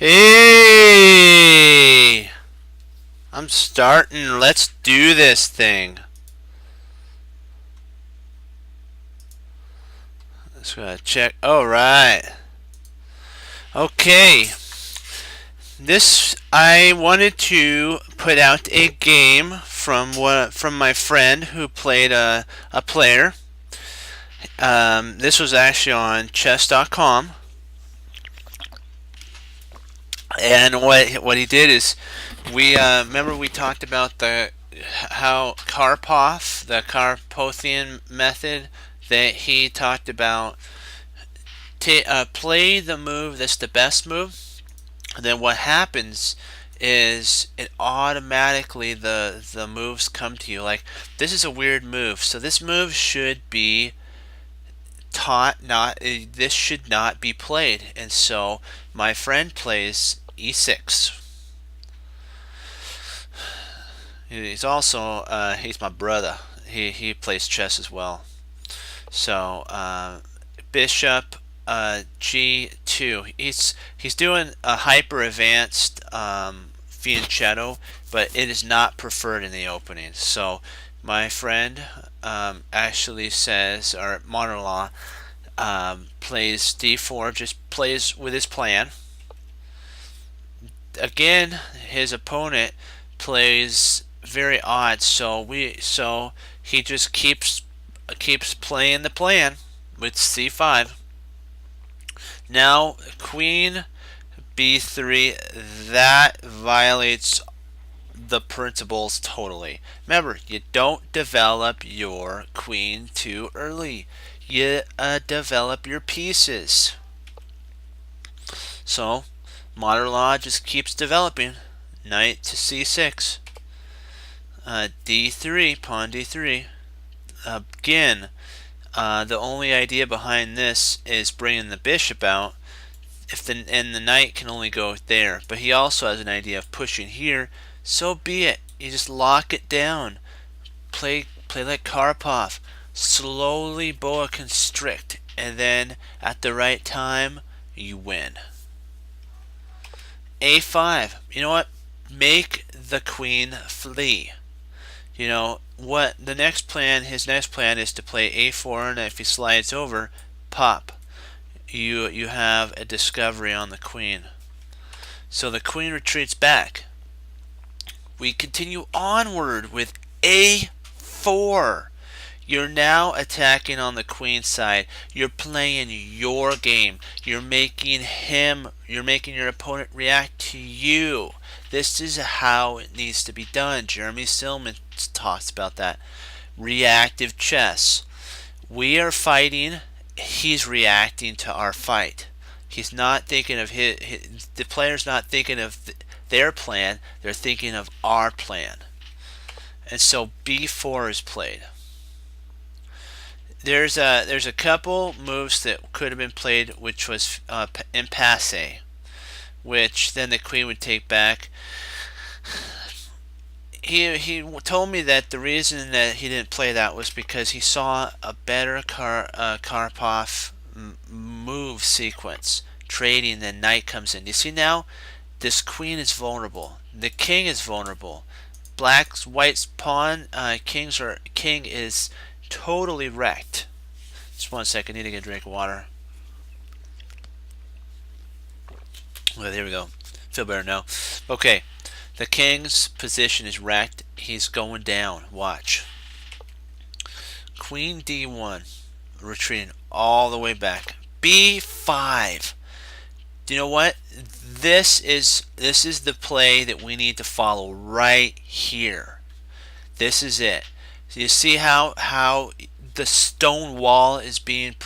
Hey! I'm starting. Let's do this thing. Let's go check. All right. Okay. This I wanted to put out a game from my friend who played a player. This was actually on chess.com, and what he did is we remember we talked about the how Karpov, the Karpathian method that he talked about. Play the move that's the best move. And then what happens is it automatically the moves come to you. Like, this is a weird move, so this move should be taught. Not this should not be played. And so my friend plays e6. He's also he's my brother. He plays chess as well. So bishop g2. He's doing a hyper advanced fianchetto, but it is not preferred in the opening. So my friend actually says, or modern law plays d4, just plays with his plan. Again, his opponent plays very odd, so he just keeps playing the plan with c5. Now queen b3, that violates the principles totally. Remember, you don't develop your queen too early. You develop your pieces. So modern law just keeps developing. Knight to c6. d3, pawn d3. Again, the only idea behind this is bringing the bishop out. And the knight can only go there, but he also has an idea of pushing here. So be it. You just lock it down. Play like Karpov. Slowly boa constrict, and then at the right time you win. a5. You know what? Make the queen flee. You know what? His next plan is to play a4, and if he slides over, pop. You have a discovery on the queen. So the queen retreats back. We continue onward with a4. You're now attacking on the queen side. You're playing your game. You're making your opponent react to you. This is how it needs to be done. Jeremy Silman talks about that. Reactive chess. We are fighting. He's reacting to our fight. He's not thinking of the player's not thinking of their plan. They're thinking of our plan. And so b4 is played. There's a couple moves that could have been played, which was impasse, which then the queen would take back. He told me that the reason that he didn't play that was because he saw a better Karpov move sequence trading. Then knight comes in. You see now, this queen is vulnerable. The king is vulnerable. White's pawn, king is totally wrecked. Just 1 second, I need to get a drink of water. Well, there we go. Feel better now. Okay, the king's position is wrecked. He's going down. Watch. Queen d1, retreating all the way back. b5. Do you know what? This is the play that we need to follow right here. This is it. So you see how the stone wall is being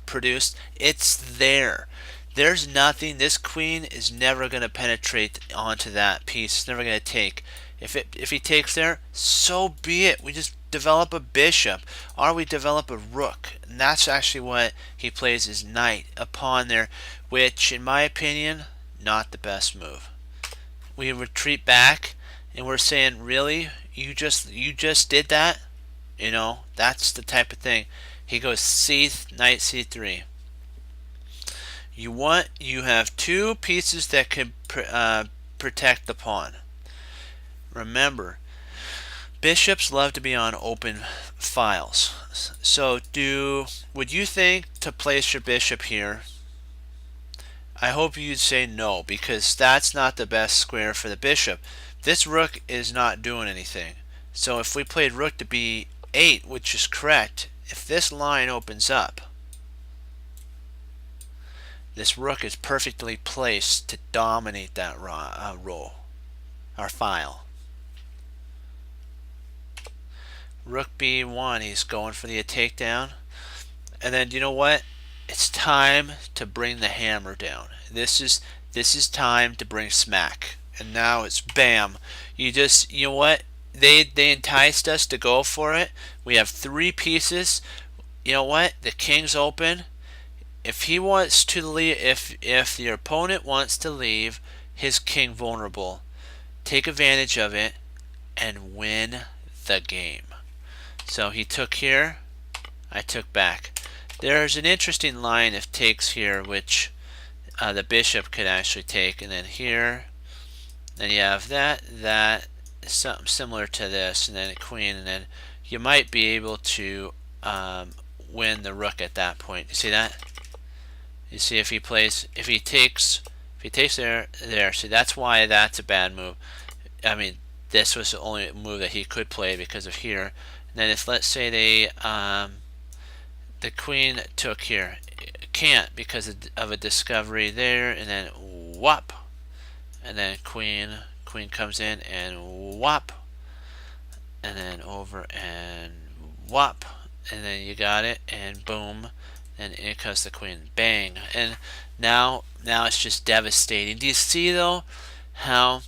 produced? It's there. There's nothing. This queen is never going to penetrate onto that piece. It's never going to take. If he takes there, so be it. We just develop a bishop, or we develop a rook, and that's actually what he plays, his knight, a pawn there, which, in my opinion, not the best move. We retreat back, and we're saying, really, you just did that? You know, that's the type of thing. He goes knight c3. You have two pieces that can protect the pawn. Remember, bishops love to be on open files. So would you think to place your bishop here? I hope you'd say no, because that's not the best square for the bishop. This rook is not doing anything. So if we played rook to b8, which is correct, if this line opens up, this rook is perfectly placed to dominate that row, our file. Rook b1, he's going for the takedown. And then, you know what? It's time to bring the hammer down. This is time to bring smack. And now it's bam. You know what? They enticed us to go for it. We have three pieces. You know what? The king's open. If he wants to leave, if the opponent wants to leave his king vulnerable, take advantage of it and win the game. So he took here, I took back. There's an interesting line if takes here, which the bishop could actually take, and then here, then you have that something similar to this, and then a queen, and then you might be able to win the rook at that point. You see that? You see if he takes there. See, that's why that's a bad move. I mean, this was the only move that he could play because of here. And then if let's say the queen took here, can't because of a discovery there, and then whop, and then queen comes in and whop, and then over and whop, and then you got it, and boom, and in comes the queen, bang, and now it's just devastating. Do you see though how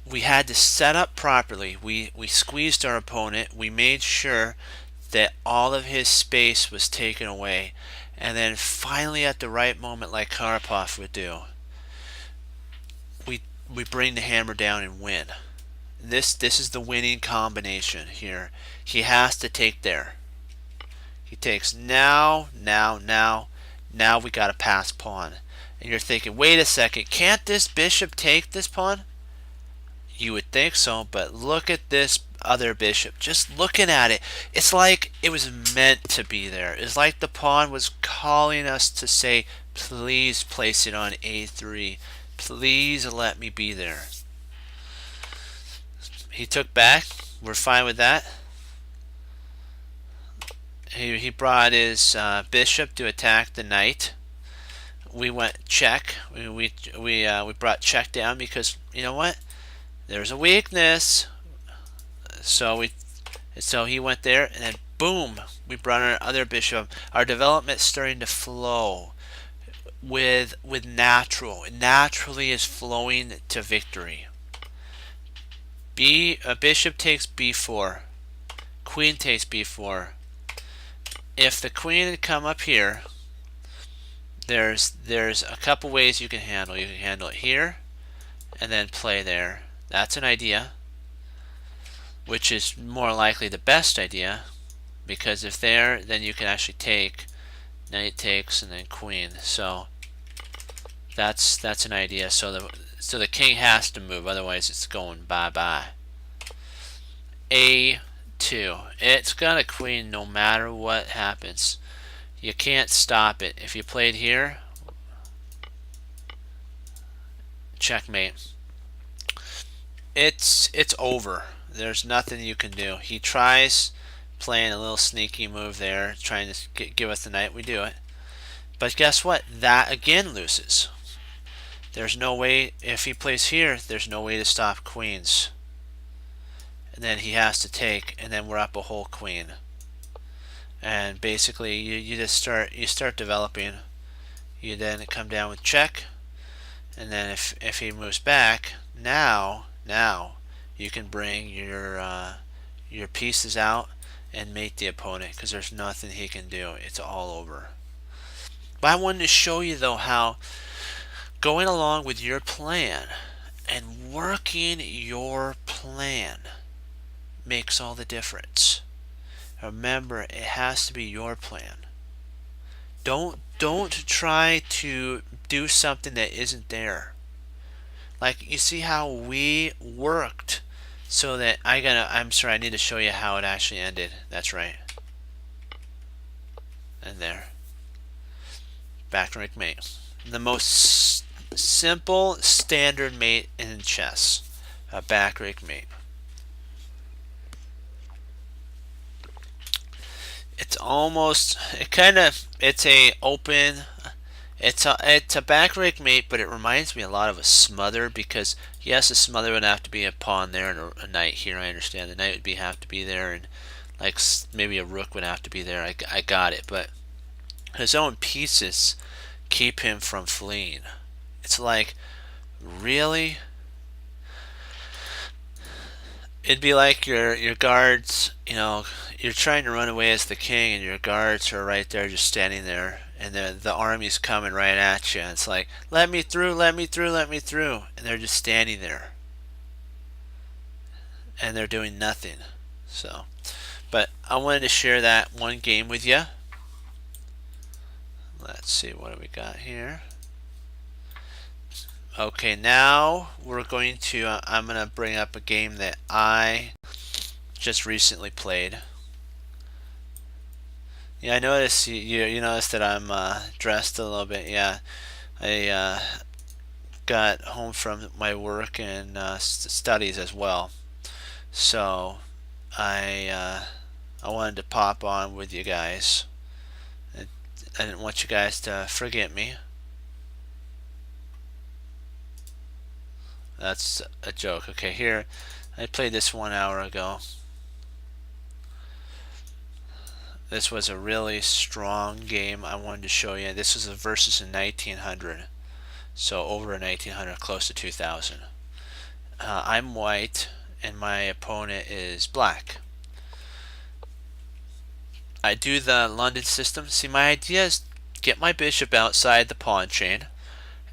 we had to set up properly? We squeezed our opponent. We made sure that all of his space was taken away, and then finally at the right moment, like Karpov would do, we bring the hammer down and win. This is the winning combination here. He has to take there. He takes now we got a pass pawn. And you're thinking, wait a second, can't this bishop take this pawn? You would think so, but look at this other bishop. Just looking at it, it's like it was meant to be there. It's like the pawn was calling us to say, please place it on a3. Please let me be there. He took back. We're fine with that. He brought his bishop to attack the knight. We went check. We brought check down because you know what? There's a weakness. So he went there, and then boom, we brought our other bishop. Our development's starting to flow with natural. It naturally is flowing to victory. A bishop takes b4. Queen takes b4. If the queen had come up here, there's a couple ways you can handle. You can handle it here, and then play there. That's an idea, which is more likely the best idea, because if there, then you can actually take. Knight takes, and then queen. So that's an idea. So the king has to move, otherwise it's going bye-bye. A2. It's got a queen no matter what happens. You can't stop it. If you played here, checkmate. It's over. There's nothing you can do. He tries playing a little sneaky move there, trying to give us the knight. We do it. But guess what? That again loses. There's no way, if he plays here, there's no way to stop queens. And then he has to take, and then we're up a whole queen. And basically you start developing. You then come down with check, and then if he moves back, now you can bring your pieces out and mate the opponent, because there's nothing he can do. It's all over. But I wanted to show you though how going along with your plan and working your plan makes all the difference. Remember, it has to be your plan. Don't don't try to do something that isn't there. Like, you see how we worked so that I'm sorry, I need to show you how it actually ended. That's right. And there. Back rank mate. The most simple standard mate in chess. A back rank mate. It's almost, it's a open, it's a back rank mate, but it reminds me a lot of a smother, because yes, a smother would have to be a pawn there and a knight here. I understand the knight would have to be there, and like maybe a rook would have to be there. I got it, but his own pieces keep him from fleeing. It's like, really? It'd be like your guards, you're trying to run away as the king, and your guards are right there just standing there, and the army's coming right at you, and it's like, let me through, let me through, let me through, and they're just standing there, and they're doing nothing. So, but I wanted to share that one game with you. Let's see, what do we got here? Okay, now we're going to, I'm going to bring up a game that I just recently played. Yeah, I noticed you noticed that I'm dressed a little bit. Yeah, I got home from my work and studies as well, so I wanted to pop on with you guys. I didn't want you guys to forget me. That's a joke. Okay, here, I played this 1 hour ago. This was a really strong game I wanted to show you. This was a versus in 1900. So over 1900, close to 2000. I'm white and my opponent is black. I do the London system. See, my idea is get my bishop outside the pawn chain,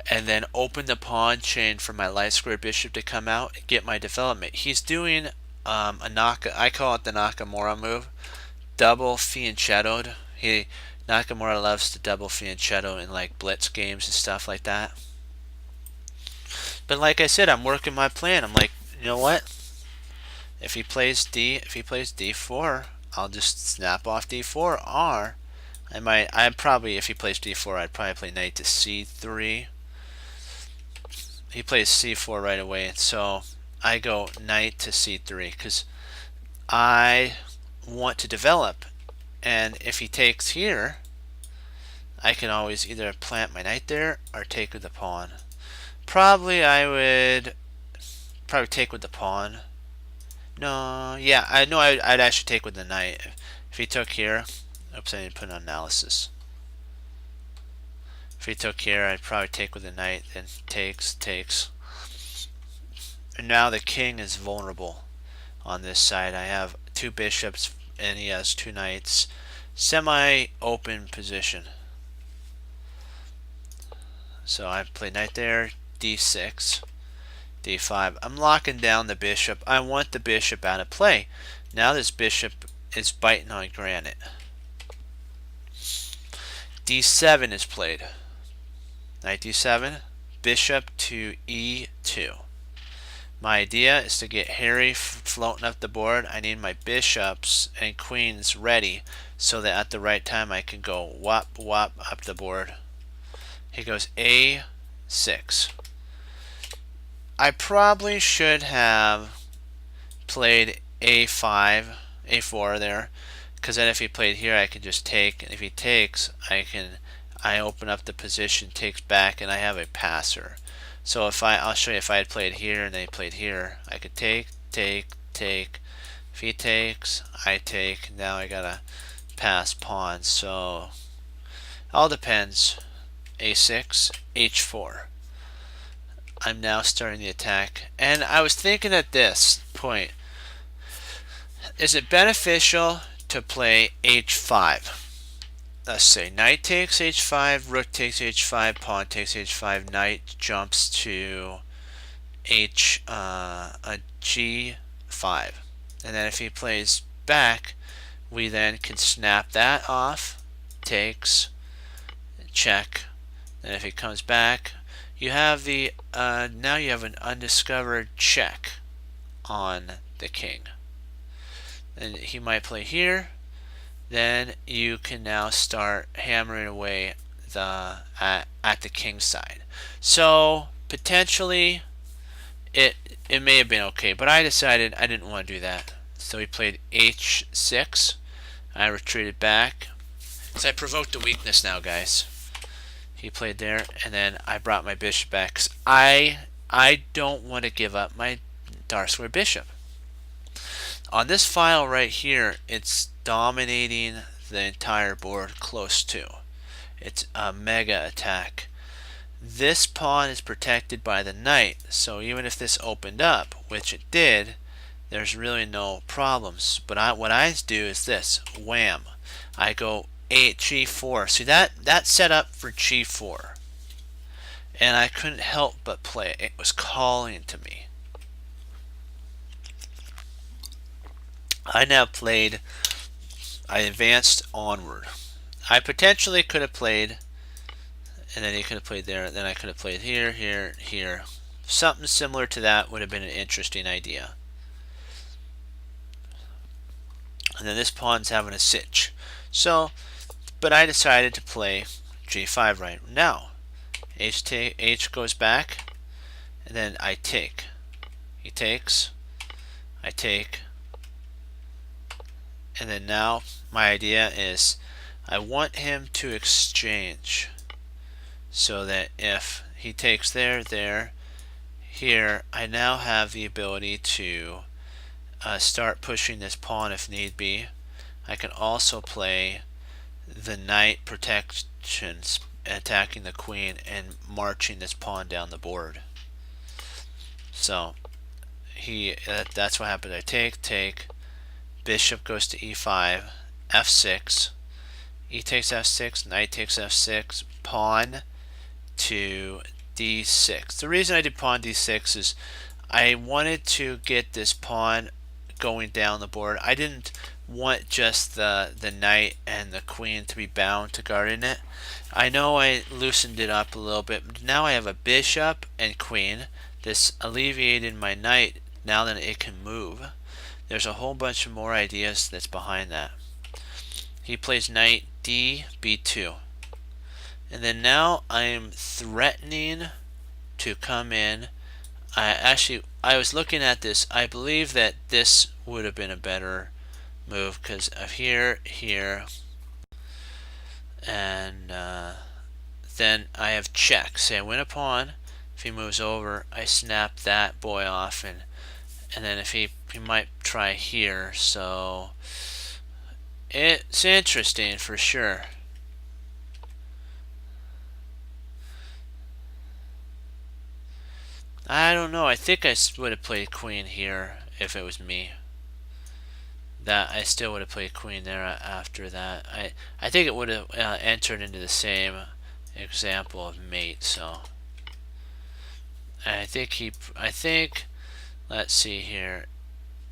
and then open the pawn chain for my light square bishop to come out and get my development. He's doing I call it the Nakamura move, double fianchettoed. Nakamura loves to double fianchetto in like blitz games and stuff like that. But like I said, I'm working my plan. I'm like, you know what? If he plays D4, I'll just snap off D4. Or if he plays D4, I'd probably play knight to C3. He plays C4 right away, so I go knight to C3 because I want to develop. And if he takes here, I can always either plant my knight there or take with the pawn. I would probably take with the pawn. No, yeah, I'd actually take with the knight. If he took here, oops, I didn't put an analysis. If he took here, I'd probably take with the knight, then takes. And now the king is vulnerable on this side. I have two bishops and he has two knights. Semi-open position. So I play knight there, d6, d5. I'm locking down the bishop. I want the bishop out of play. Now this bishop is biting on granite. d7 is played. Knight d7, bishop to e2. My idea is to get Harry floating up the board. I need my bishops and queens ready so that at the right time I can go whop whop up the board. He goes a6. I probably should have played a5, a4 there, because then if he played here I can just take, and if he takes I open up the position, takes back, and I have a passer. So I'll show you, if I had played here and they played here, I could take. If he takes, I take. Now I gotta pass pawn. So all depends. a6, h4. I'm now starting the attack, and I was thinking at this point, is it beneficial to play h5? Let's say knight takes h5, rook takes h5, pawn takes h5, knight jumps to g5, and then if he plays back, we then can snap that off, takes, check. And if he comes back, you have the now you have an undiscovered check on the king. And he might play here. Then you can now start hammering away at the king side. So potentially it may have been okay, but I decided I didn't want to do that. So he played h6. I retreated back. So I provoked a weakness now, guys. He played there, and then I brought my bishop back. 'Cause I don't want to give up my dark square bishop. On this file right here, it's dominating the entire board close to. It's a mega attack. This pawn is protected by the knight, so even if this opened up, which it did, there's really no problems. But what I do is this, wham. I go g4. See that set up for g4. And I couldn't help but play it. It was calling to me. I advanced onward. I potentially could have played, and then he could have played there, then I could have played here, here, here. Something similar to that would have been an interesting idea. And then this pawn's having a sitch. So, but I decided to play g5 right now. H goes back, and then I take. He takes, I take, and then now my idea is I want him to exchange so that if he takes there, here, I now have the ability to start pushing this pawn if need be. I can also play the knight protections, attacking the queen and marching this pawn down the board. So that's what happened. I take, bishop goes to e5, f6, e takes f6, knight takes f6, pawn to d6. The reason I did pawn d6 is I wanted to get this pawn going down the board. I didn't want just the knight and the queen to be bound to guarding it. I know I loosened it up a little bit, but now I have a bishop and queen. This alleviated my knight now that it can move. There's a whole bunch of more ideas that's behind that. He plays knight d b2. And then now I am threatening to come in. I was looking at this. I believe that this would have been a better move because of here, and then I have check. Say I win a pawn. If he moves over, I snap that boy off, and then if he might try here. So it's interesting for sure. I don't know. I think I would have played queen here if it was me. That I still would have played queen there after that. I think it would have entered into the same example of mate. So I think let's see here.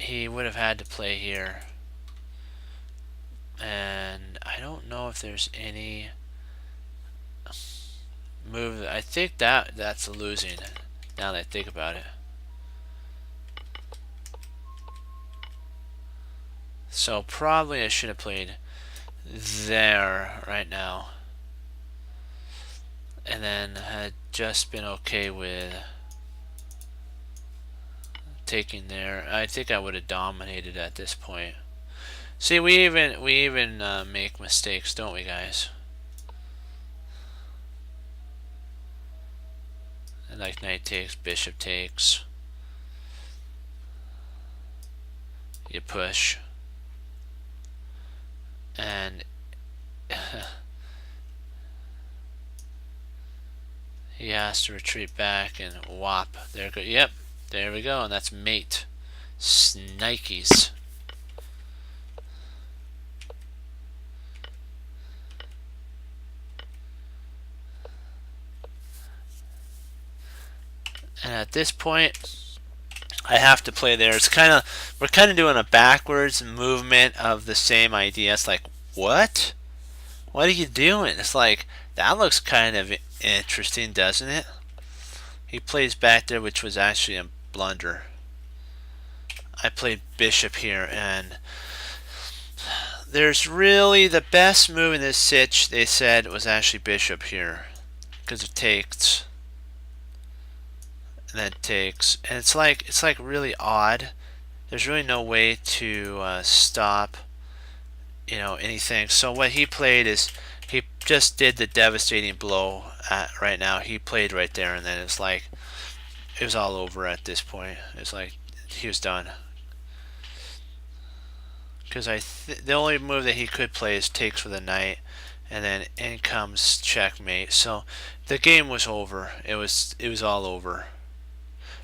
He would have had to play here, and I don't know if there's any move. I think that's losing. Now that I think about it. So probably I should have played there right now. And then had just been okay with taking there. I think I would have dominated at this point. See, we even make mistakes, don't we, guys? And like knight takes, bishop takes. You push. And he has to retreat back and whop. There go. Yep, there we go, and that's mate. Snikes. And at this point, I have to play there. It's we're kind of doing a backwards movement of the same idea. It's like, what? What are you doing? It's like, that looks kind of interesting, doesn't it? He plays back there, which was actually a blunder. I played bishop here, and there's really the best move in this sitch, they said, was actually bishop here. Because it takes, and then takes. And it's like really odd. There's really no way to stop, anything. So what he played is he just did the devastating blow right now. He played right there, and then it's like it was all over at this point. It's like he was done. Because the only move that he could play is takes for the knight, and then in comes checkmate. So the game was over. It was all over.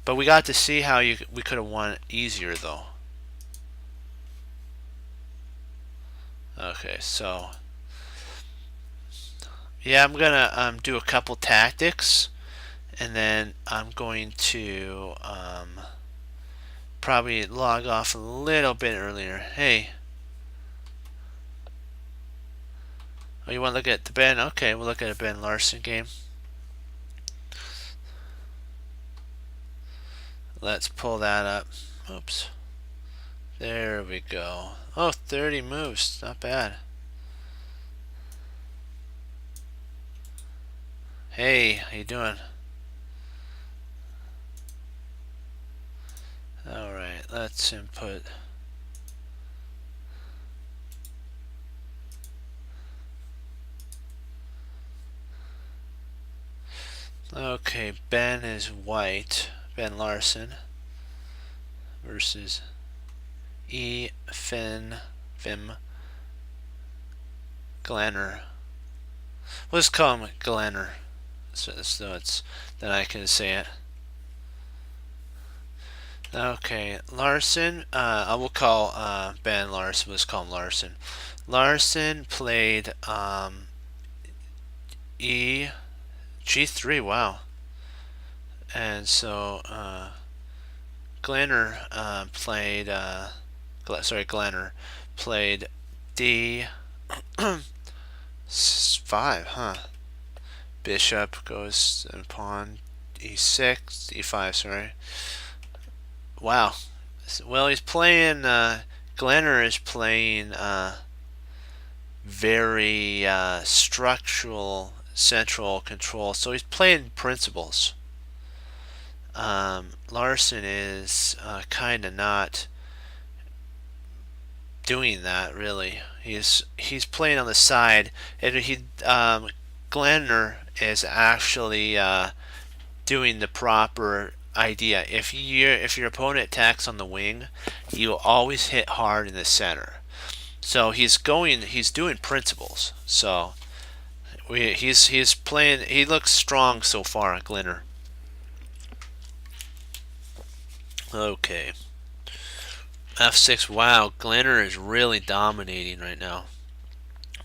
But we got to see how we could have won easier though. Okay, so yeah, I'm gonna do a couple tactics, and then I'm going to probably log off a little bit earlier. Hey, oh, you want to look at the Ben? Okay, we'll look at a Ben Larson game. Let's pull that up. Oops. There we go. Oh, 30 moves. Not bad. Hey, how you doing? Alright, let's input. Okay, Ben is white. Ben Larson versus Finn Vim Glanner. Let's call him Glanner, so it's then I can say it. Okay, Larson. I will call Ben Larson. Let's call him Larson. Larson played G3. Wow. And so Glanner played. Glanner played D5. Huh. Bishop goes and pawn E6, E5. Sorry. Wow. Well, he's playing. Glanner is playing very structural central control, so he's playing principles. Larson is kind of not doing that really. He's playing on the side, and Glanner is actually doing the proper idea. If your opponent attacks on the wing, you always hit hard in the center. So he's doing principles. So he's playing. He looks strong so far, Glanner. Okay. F6. Wow, Glanner is really dominating right now.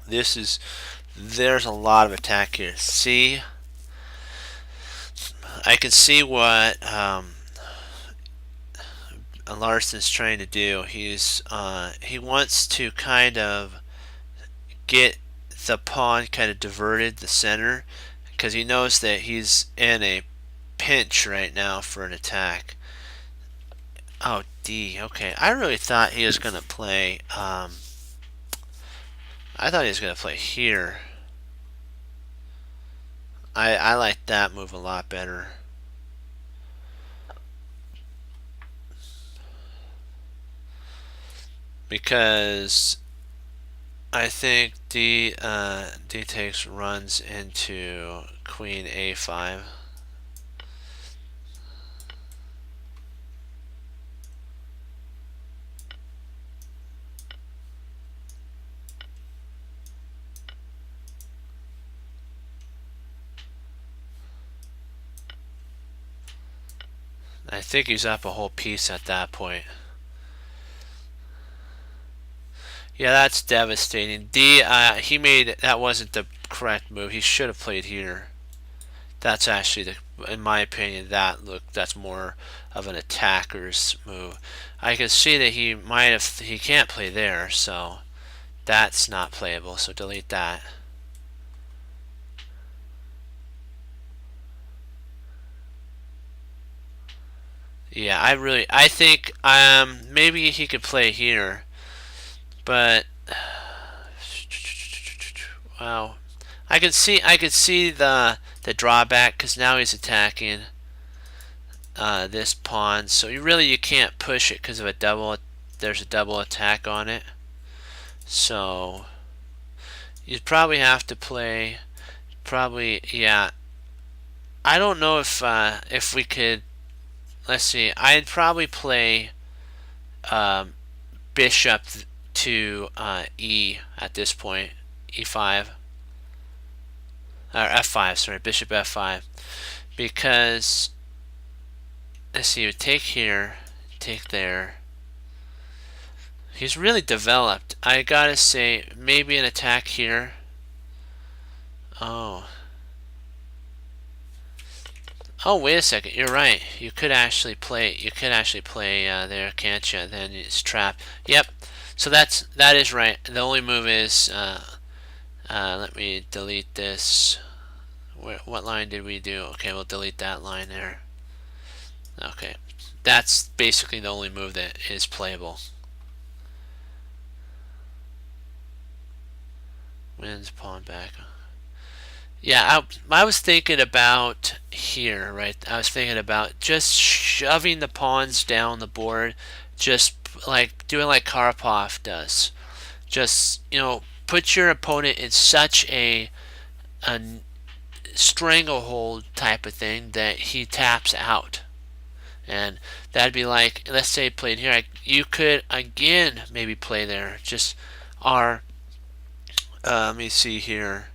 There's a lot of attack here. See, I can see what Larson's trying to do. He wants to kind of get the pawn kind of diverted the center, because he knows that he's in a pinch right now for an attack. Oh, D. Okay, I really thought he was gonna play. I thought he was gonna play here. I like that move a lot better. Because I think D takes runs into Queen A5. I think he's up a whole piece at that point. Yeah, that's devastating. D, that wasn't the correct move. He should have played here. That's actually in my opinion, that's more of an attacker's move. I can see that he can't play there, so that's not playable. So delete that. Yeah, I think maybe he could play here, but wow, I could see the drawback because now he's attacking this pawn. So you can't push it because of a double. There's a double attack on it. So you'd probably have to play. Probably yeah. I don't know if we could. Let's see. I'd probably play bishop to E at this point. E5 or F5. Sorry, bishop F5 because let's see. Take here, take there. He's really developed. I gotta say, maybe an attack here. Oh. Oh, wait a second. You're right. You could actually play. You could actually play there, can't you? Then it's trapped. Yep. So that is right. The only move is. Let me delete this. What line did we do? Okay, we'll delete that line there. Okay, that's basically the only move that is playable. Wins pawn back. Yeah, I was thinking about here, right? I was thinking about just shoving the pawns down the board, just like doing like Karpov does. Just, put your opponent in such a stranglehold type of thing that he taps out. And that'd be like, let's say played here, you could again maybe play there. Just our, let me see here.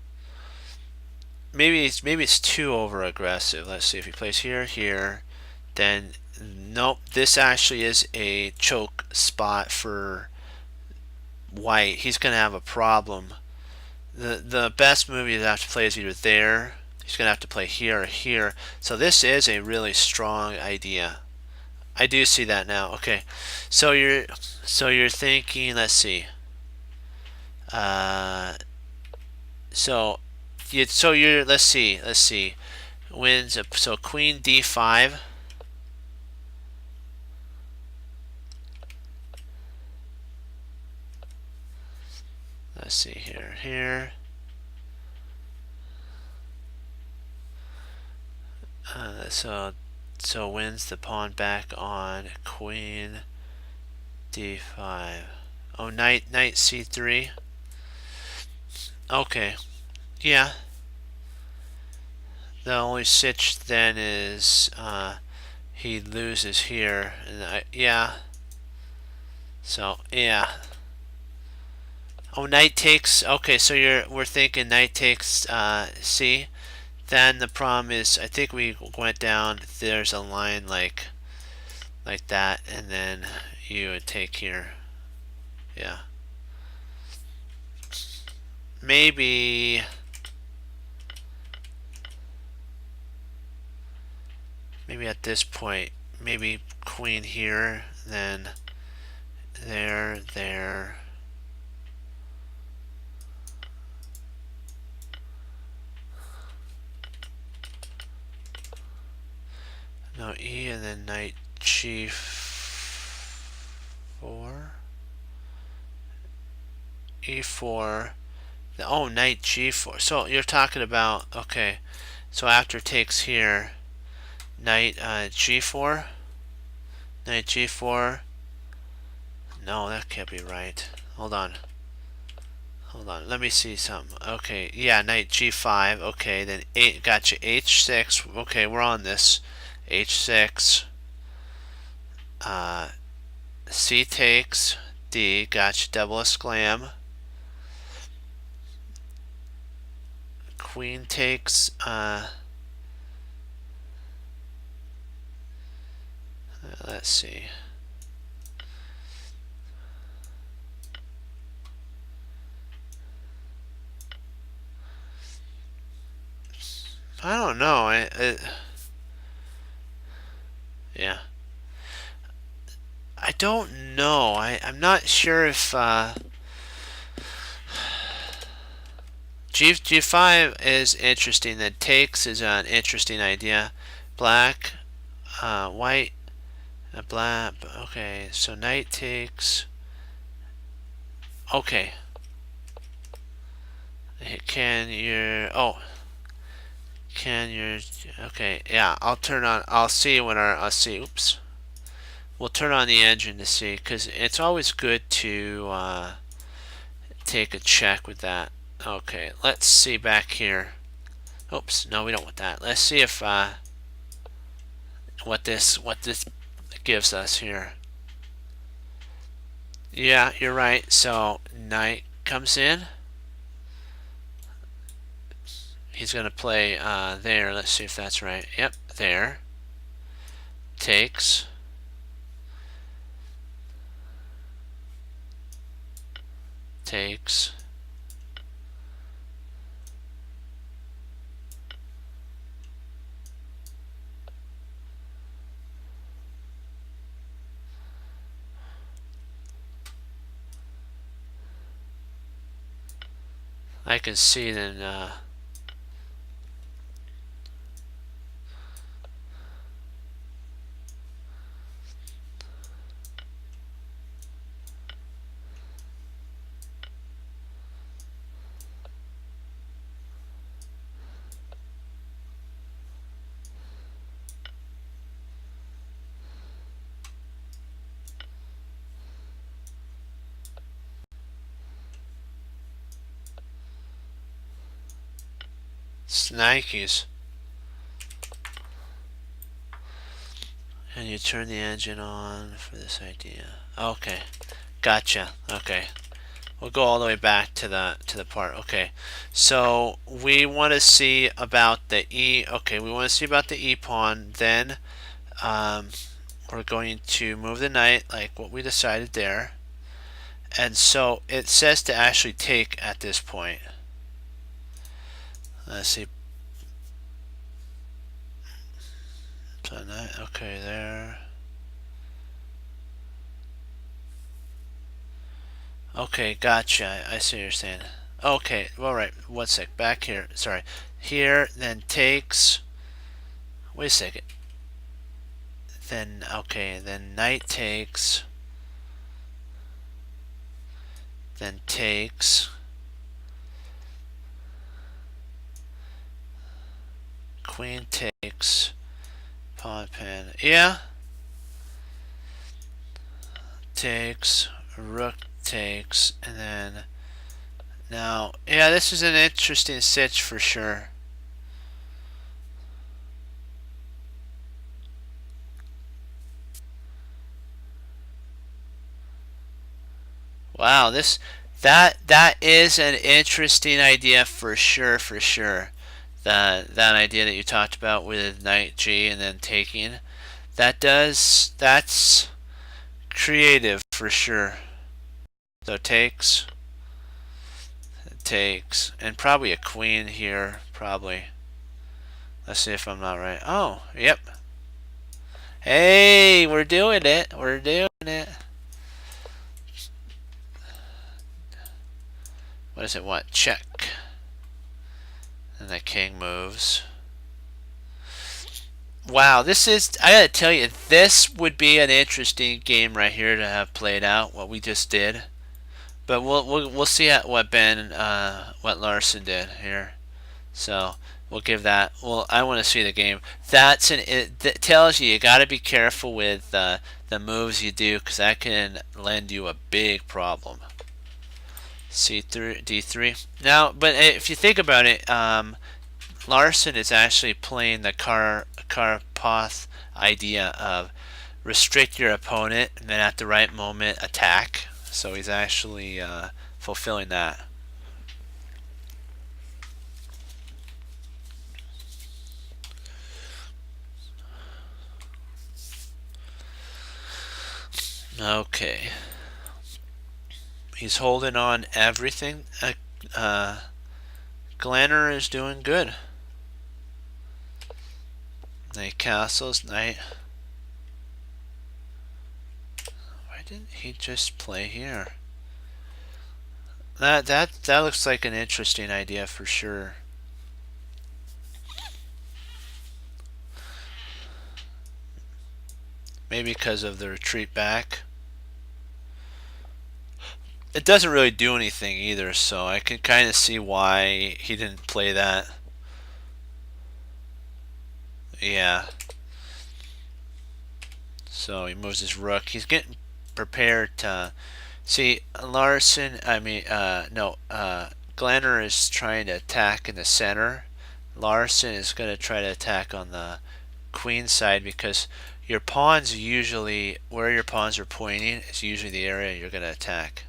Maybe it's too over aggressive. Let's see if he plays here, then nope. This actually is a choke spot for white. He's gonna have a problem. The best move you'd have to play is either there. He's gonna have to play here or here. So this is a really strong idea. I do see that now. Okay, so you're thinking. Let's see. Let's see. Wins. So queen d5. Let's see here. So wins the pawn back on queen d5. Oh, knight c3. Okay, yeah. The only sitch then is he loses here, and yeah. So yeah. Oh, knight takes. Okay, so we're thinking knight takes c. Then the problem is, I think we went down. There's a line like that, and then you would take here. Yeah. Maybe at this point, maybe queen here, then there. No, e, and then knight g4. e4. Oh, knight g4. So you're talking about, okay, so after takes here, knight g4. Knight g4. No, that can't be right. Hold on. Let me see something. Okay, yeah, knight g5. Okay, then gotcha, h6. Okay, we're on this. h6. C takes d. Gotcha, double exclam. Queen takes. Let's see. I don't know. Yeah. I don't know. I'm not sure if G5 is interesting. Then takes is an interesting idea. Black, white. blah. Okay, so knight takes. Okay. Can your okay, yeah, I'll see when I'll see, oops. We'll turn on the engine to see, because it's always good to take a check with that. Okay, let's see back here. Oops, no, we don't want that. Let's see if what this gives us here. Yeah, you're right. So knight comes in. He's gonna play there. Let's see if that's right. Yep, there. Takes. Takes. I can see then. Nikes. And you turn the engine on for this idea. Okay, gotcha. Okay, we'll go all the way back to the part. Okay, so we want to see about the e. Okay, we want to see about the e pawn. Then we're going to move the knight like what we decided there. And so it says to actually take at this point. Let's see. So knight. Okay, there. Okay, gotcha. I see what you're saying. Okay, all right. 1 sec. Back here. Sorry. Here, then takes. Wait a second. Then, okay, then knight takes. Then takes. Queen takes. Pawn pen. Yeah. Takes. Rook takes. And then. Now, yeah, this is an interesting sitch for sure. Wow, that is an interesting idea for sure, for sure. That idea that you talked about with knight G and then taking, that's creative for sure. So takes, and probably a queen here, probably. Let's see if I'm not right. Oh, yep. Hey, we're doing it. We're doing it. What does it want? Check. And the king moves. Wow, this is, I gotta tell you, this would be an interesting game right here to have played out, what we just did. But we'll see what what Larson did here. So we'll give that. Well, I want to see the game. That tells you got to be careful with the moves you do, because that can lend you a big problem. C3, D3. Now, but if you think about it, Larson is actually playing the Karpov idea of restrict your opponent and then at the right moment attack. So he's actually fulfilling that. Okay. He's holding on everything. Glanner is doing good. Knight castles, knight. Why didn't he just play here? That looks like an interesting idea for sure. Maybe because of the retreat back. It doesn't really do anything either, so I can kind of see why he didn't play that. Yeah. So he moves his rook. He's getting prepared to see Larson. I mean, no. Glanner is trying to attack in the center. Larson is going to try to attack on the queen side because your pawns usually where your pawns are pointing is usually the area you're going to attack.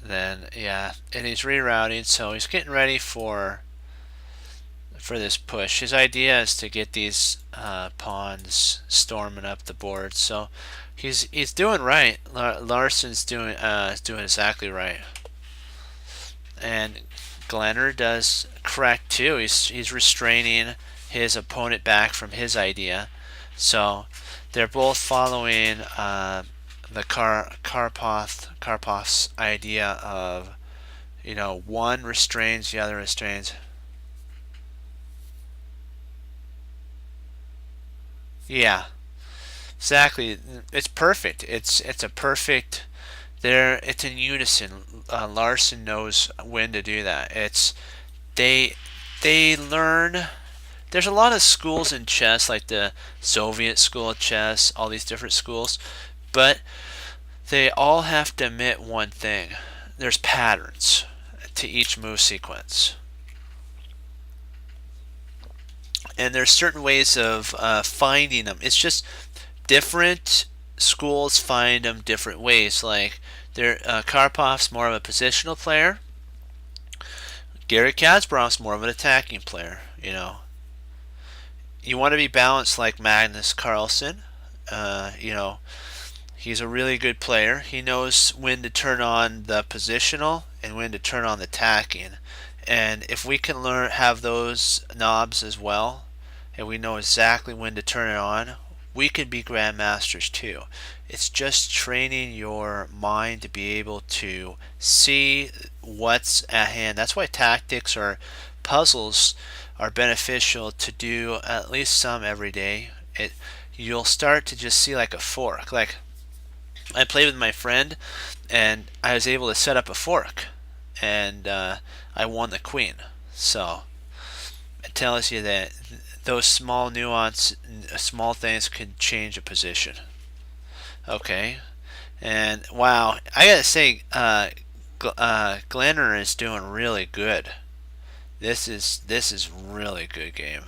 Then yeah, and he's rerouting, so he's getting ready for this push. His idea is to get these pawns storming up the board. So he's doing right. Larson's doing exactly right, and Glenner does correct too. He's restraining his opponent back from his idea. So they're both following the Karpov's idea of, you know, one restrains, the other restrains. Yeah, exactly. It's perfect. It's a perfect. There, it's in unison. Larson knows when to do that. They they learn. There's a lot of schools in chess, like the Soviet school of chess, all these different schools, but they all have to admit one thing: there's patterns to each move sequence, and there's certain ways of finding them. It's just different schools find them different ways. Like Karpov's more of a positional player. Garry Kasparov's more of an attacking player. You know, you want to be balanced like Magnus Carlsen. You know, he's a really good player. He knows when to turn on the positional and when to turn on the attacking. And if we can have those knobs as well, and we know exactly when to turn it on, we could be grandmasters too. It's just training your mind to be able to see what's at hand. That's why tactics or puzzles are beneficial to do at least some every day. You'll start to just see like a fork. Like I played with my friend, and I was able to set up a fork, and I won the queen. So it tells you that those small small things can change a position. Okay, and wow, I gotta say, Glenner is doing really good. This is really good game.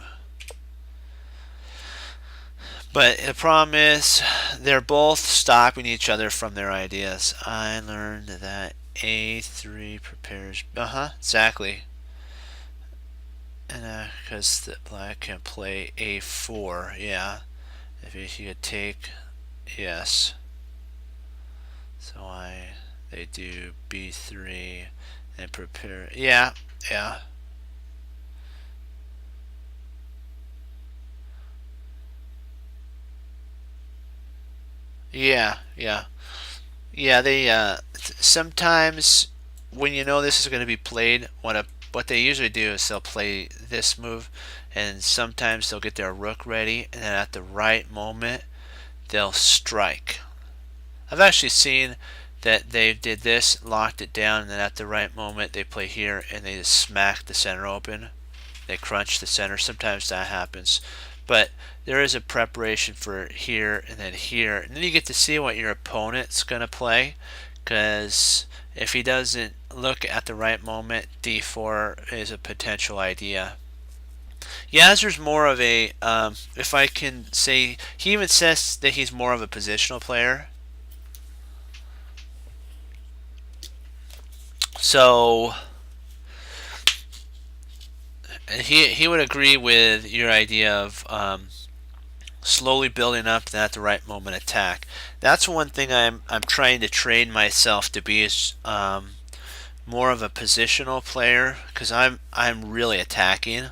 But the problem is, they're both stopping each other from their ideas. I learned that A3 prepares. Exactly. And because the black can play A4, yeah. If you could take, yes. So they do B3 and prepare. Yeah, yeah. Yeah, yeah. Yeah, they sometimes when you know this is going to be played, what they usually do is they'll play this move, and sometimes they'll get their rook ready, and then at the right moment they'll strike. I've actually seen that they did this, locked it down, and then at the right moment they play here and they just smack the center open. They crunch the center. Sometimes that happens, but there is a preparation for here and then here, and then you get to see what your opponent's going to play, because if he doesn't look at the right moment, d4 is a potential idea. Yazer's more of a, if I can say, he even says that he's more of a positional player. So he would agree with your idea of slowly building up and at the right moment attack. That's one thing I'm trying to train myself to be, is more of a positional player, because I'm really attacking,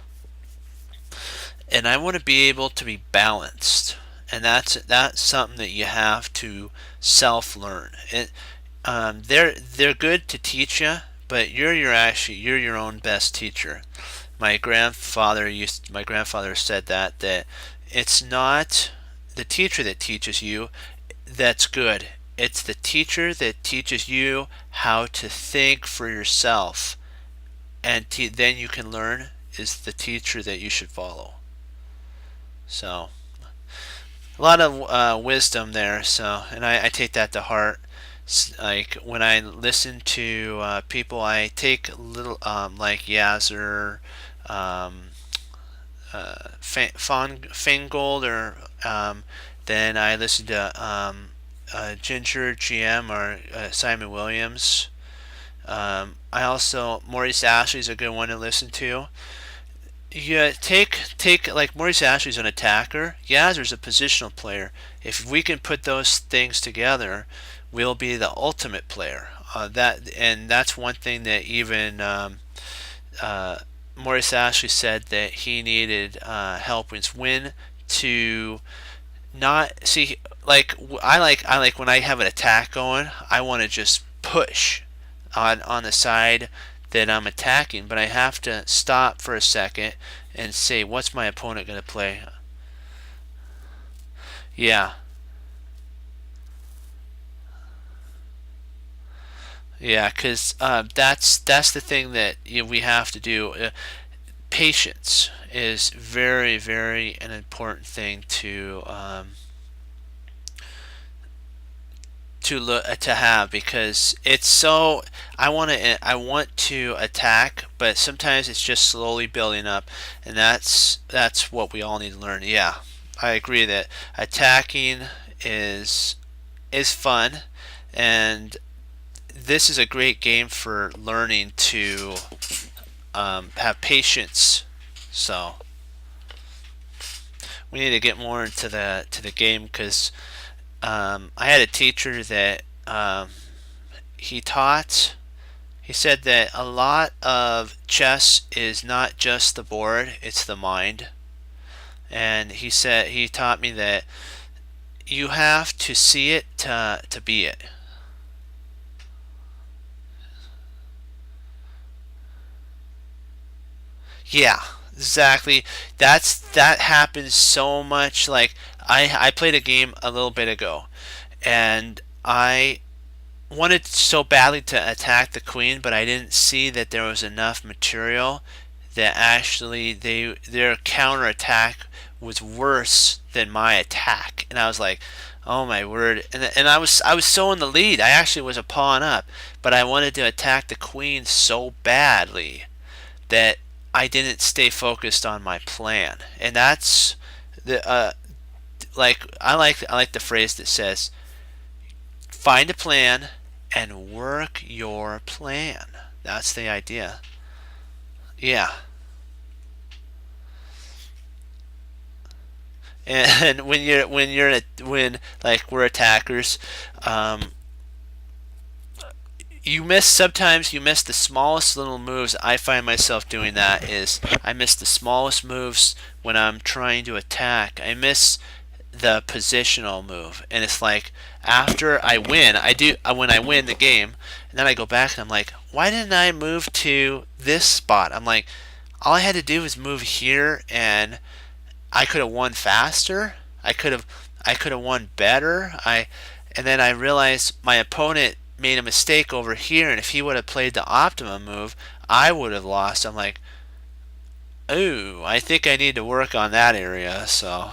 and I want to be able to be balanced. and that's something that you have to self-learn. They're good to teach you, but you're your own best teacher. My grandfather said that it's not the teacher that teaches you that's good. It's the teacher that teaches you how to think for yourself, and then you can learn is the teacher that you should follow. So a lot of wisdom there. So, and I take that to heart. Like when I listen to people, I take little like Yazzer, um, Fangold, or then I listen to Ginger GM or Simon Williams. I also Maurice Ashley's a good one to listen to. Yeah, take like Maurice Ashley's an attacker. Yazzer's a positional player. If we can put those things together, we'll be the ultimate player. That's one thing that even Maurice Ashley said that he needed help with when to not see I like when I have an attack going, I want to just push on the side that I'm attacking, but I have to stop for a second and say, what's my opponent going to play? Yeah, yeah, because that's the thing that we have to do. Patience is very, very an important thing to have, because it's so I want to attack, but sometimes it's just slowly building up, and that's what we all need to learn. Yeah, I agree that attacking is is fun, and this is a great game for learning to have patience. So we need to get more into the game, because I had a teacher that he taught. He said that a lot of chess is not just the board; it's the mind. And he taught me that you have to see it to be it. Yeah, exactly. That happens so much. Like I played a game a little bit ago, and I wanted so badly to attack the queen, but I didn't see that there was enough material that actually their counter attack was worse than my attack, and I was like, oh my word! And I was so in the lead. I actually was a pawn up, but I wanted to attack the queen so badly that I didn't stay focused on my plan, and that's the I like the phrase that says, find a plan and work your plan. That's the idea. Yeah. And when like we're attackers, um, you miss the smallest little moves. I find myself doing that is I miss the smallest moves when I'm trying to attack. I miss the positional move, and it's like after I win, I do when I win the game, and then I go back and I'm like, why didn't I move to this spot? I'm like, all I had to do was move here, and I could have won faster. I could have won better. I and then I realized my opponent made a mistake over here, and if he would have played the optimum move, I would have lost. I'm like, ooh, I think I need to work on that area. So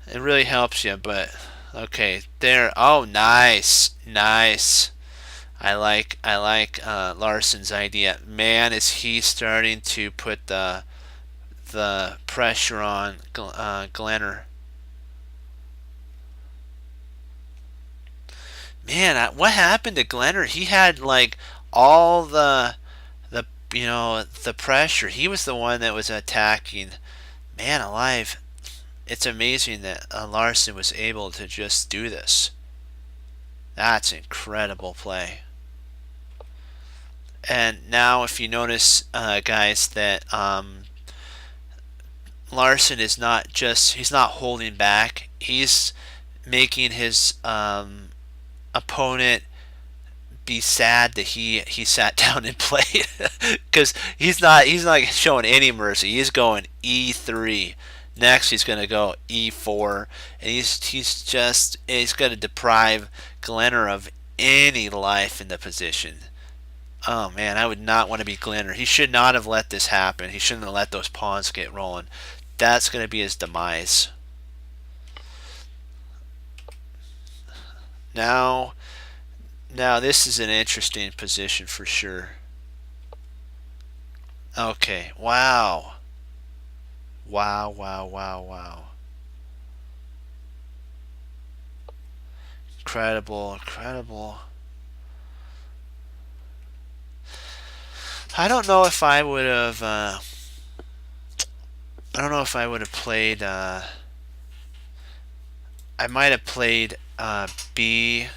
it really helps you, but okay, there. Oh, nice, nice. I like Larson's idea. Man, is he starting to put the pressure on Glenner. Man, what happened to Glenner? He had like all the the pressure. He was the one that was attacking. Man alive. It's amazing that Larson was able to just do this. That's incredible play. And now, if you notice, guys, that Larson is not just, he's not holding back. He's making his opponent be sad that he sat down and played, because he's not showing any mercy. He's going E3. Next, he's going to go E4, and he's going to deprive Glenner of any life in the position. Oh man, I would not want to be Glenner. He should not have let this happen. He shouldn't have let those pawns get rolling. That's going to be his demise. Now, now this is an interesting position for sure. Okay, wow. Wow, wow, wow, wow. Incredible, incredible. I don't know if I would have. I don't know if I would have played. I might have played B6.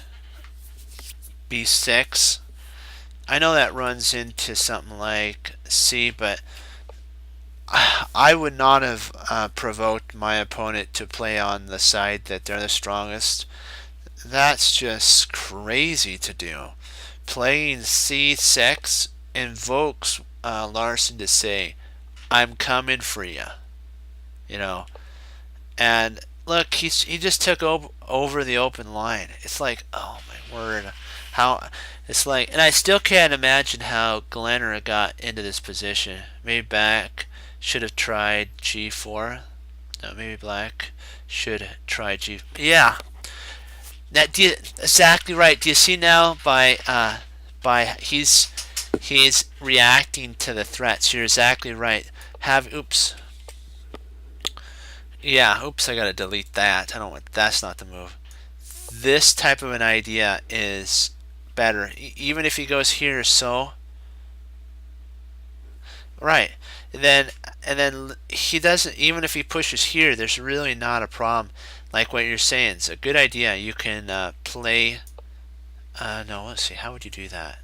I know that runs into something like C, but I would not have provoked my opponent to play on the side that they're the strongest. That's just crazy to do. Playing C6 invokes Larson to say, "I'm coming for you," you know. And look, he just took over the open line. It's like, oh my word, how it's like, and I still can't imagine how Glenner got into this position. Maybe Black should have tried G4. No, maybe Black should try G. Yeah, exactly right. Do you see now by he's reacting to the threats. You're exactly right. Oops. Yeah, oops, I gotta delete that. I don't want, that's not the move. This type of an idea is better. Even if he goes here, so right. And then he doesn't, even if he pushes here, there's really not a problem. Like what you're saying, it's a good idea. You can play no, let's see, how would you do that?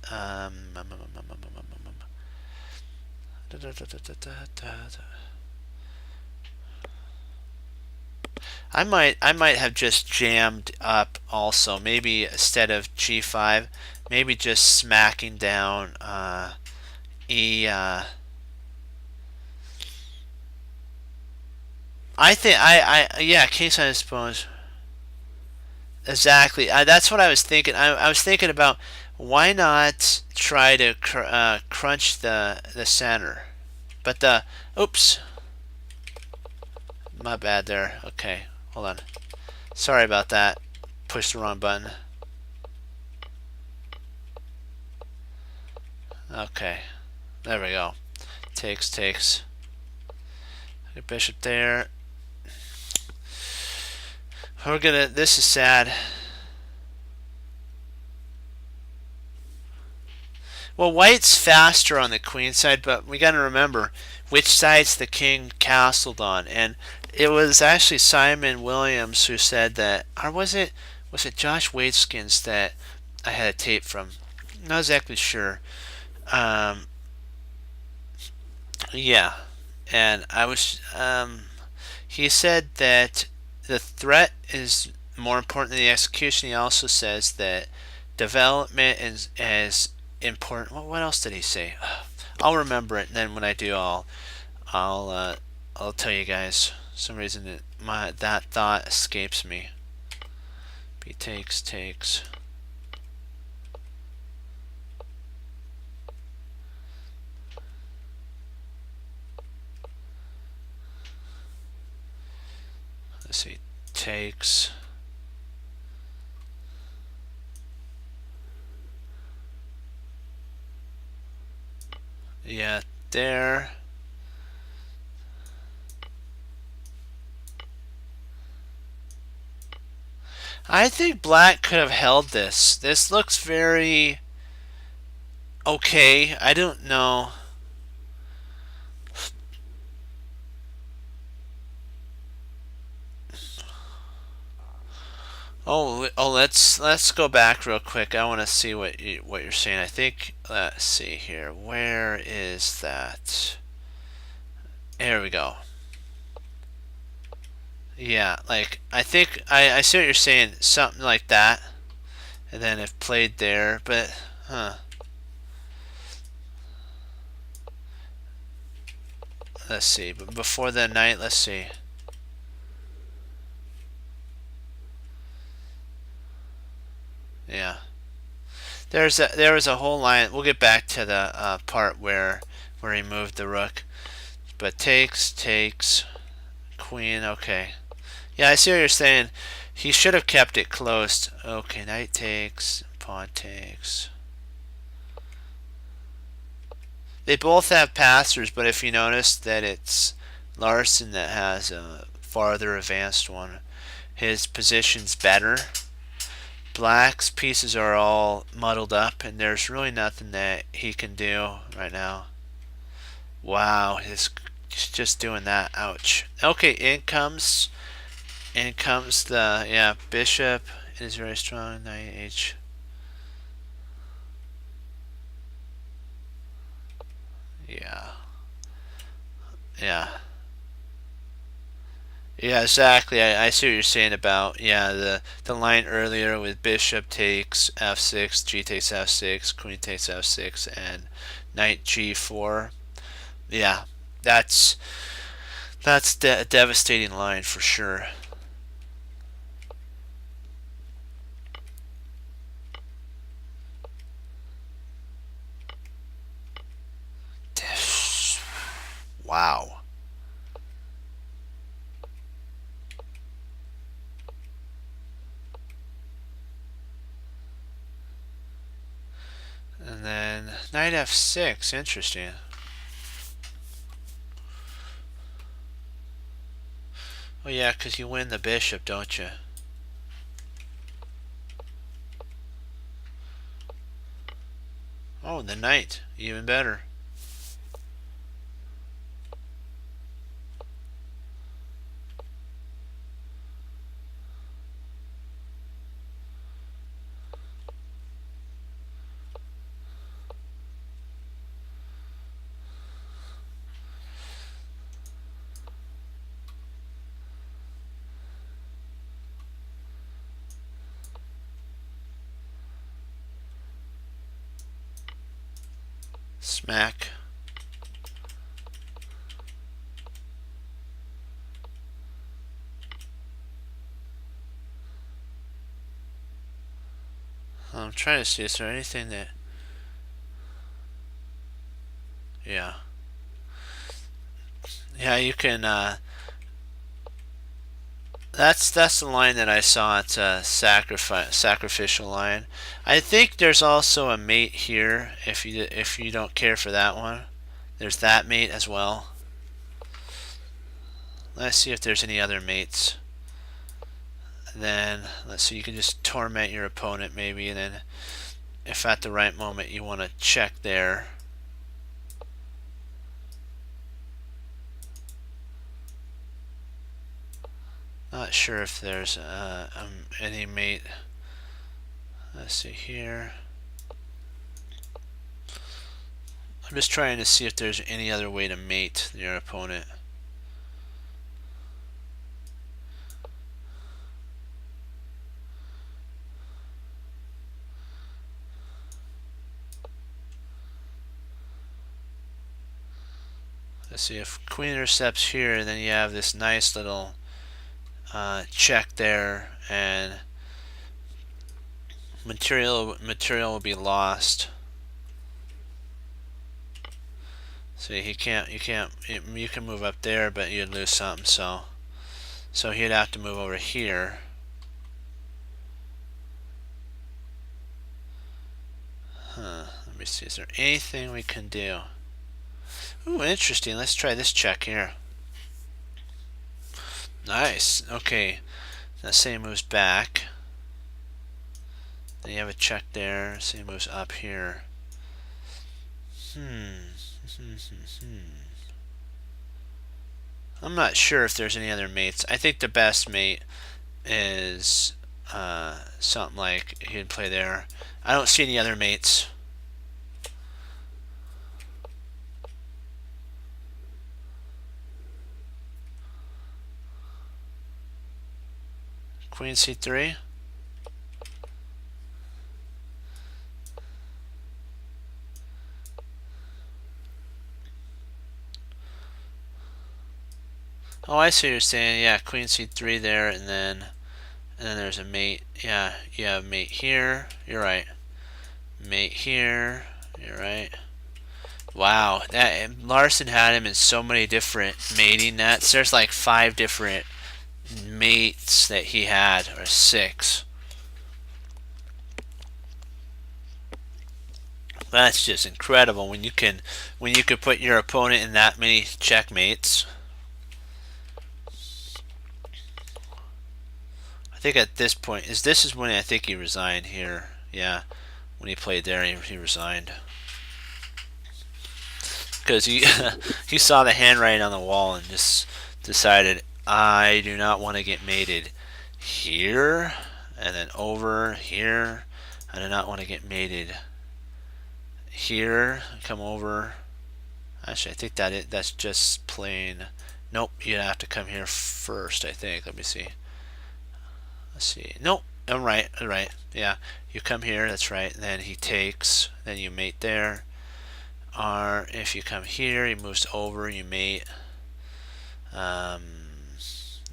I might have just jammed up also. Maybe instead of G5, maybe just smacking down E. I think yeah, case I suppose. Exactly. That's what I was thinking. I was thinking about, why not try to crunch the center, but the oops, my bad there. Okay, hold on. Sorry about that. Pushed the wrong button. Okay, there we go. Takes. Bishop there. We're gonna. This is sad. Well, white's faster on the queen side, but we got to remember which side's the king castled on. And it was actually Simon Williams who said that, or was it Josh Waitzkins that I had a tape from? Not exactly sure. Um, yeah, and I was. He said that the threat is more important than the execution. He also says that development is important. What else did he say? I'll remember it, and then when I do, I'll tell you guys. For some reason that thought escapes me. B takes. Let's see, takes. Yeah, there. I think black could have held this. This looks very okay. I don't know. Oh, let's go back real quick. I want to see what you're saying. I think, let's see here. Where is that? There we go. Yeah, like I think I see what you're saying, something like that, and then if played there, but huh. Let's see, but before the knight, let's see. Yeah, there was a whole line. We'll get back to the part where he moved the rook, but takes queen. Okay, yeah, I see what you're saying. He should have kept it closed. Okay, knight takes, pawn takes. They both have passers, but if you notice that it's Larson that has a farther advanced one, his position's better. Black's pieces are all muddled up, and there's really nothing that he can do right now. Wow, he's just doing that. Ouch. Okay, in comes the, yeah, bishop is very strong. Knight h. Yeah, yeah. Yeah, exactly. I see what you're saying about, yeah, the line earlier with bishop takes f6, g takes f6, queen takes f6, and knight g4. Yeah, that's a devastating line for sure. Wow. And then knight f6, interesting. Oh yeah, because you win the bishop, don't you? Oh, the knight, even better. Smack. I'm trying to see, is there anything that, yeah. Yeah, you can, that's the line that I saw. It's a sacrificial line. I think there's also a mate here. If you don't care for that one, there's that mate as well. Let's see if there's any other mates. And then let's see. You can just torment your opponent maybe, and then if at the right moment you want to check there. Not sure if there's any mate. Let's see here. I'm just trying to see if there's any other way to mate your opponent. Let's see, if queen intercepts here, then you have this nice little check there, and material will be lost. See, you can move up there, but you'd lose something. So he'd have to move over here. Let me see. Is there anything we can do? Ooh, interesting. Let's try this check here. Nice. Okay. Now say he moves back. Then you have a check there. Say he moves up here. I'm not sure if there's any other mates. I think the best mate is something like he'd play there. I don't see any other mates. Queen c3. Oh, I see what you're saying. Yeah, Queen c3 there, and then there's a mate. Yeah, you have mate here. You're right. Mate here. You're right. Wow, that Larson had him in so many different mating nets. There's like 5 different mates that he had, or 6. That's just incredible when you can put your opponent in that many checkmates. I think at this point this is when I think he resigned here. Yeah, when he played there, he resigned because he he saw the handwriting on the wall and just decided, I do not want to get mated here and then over here. I do not want to get mated here. Come over. Actually, I think that's just plain. Nope, you have to come here first, I think. Let me see. Let's see. Nope, I'm right. I'm right. Yeah, you come here. That's right. And then he takes. Then you mate there. Or if you come here, he moves over. You mate.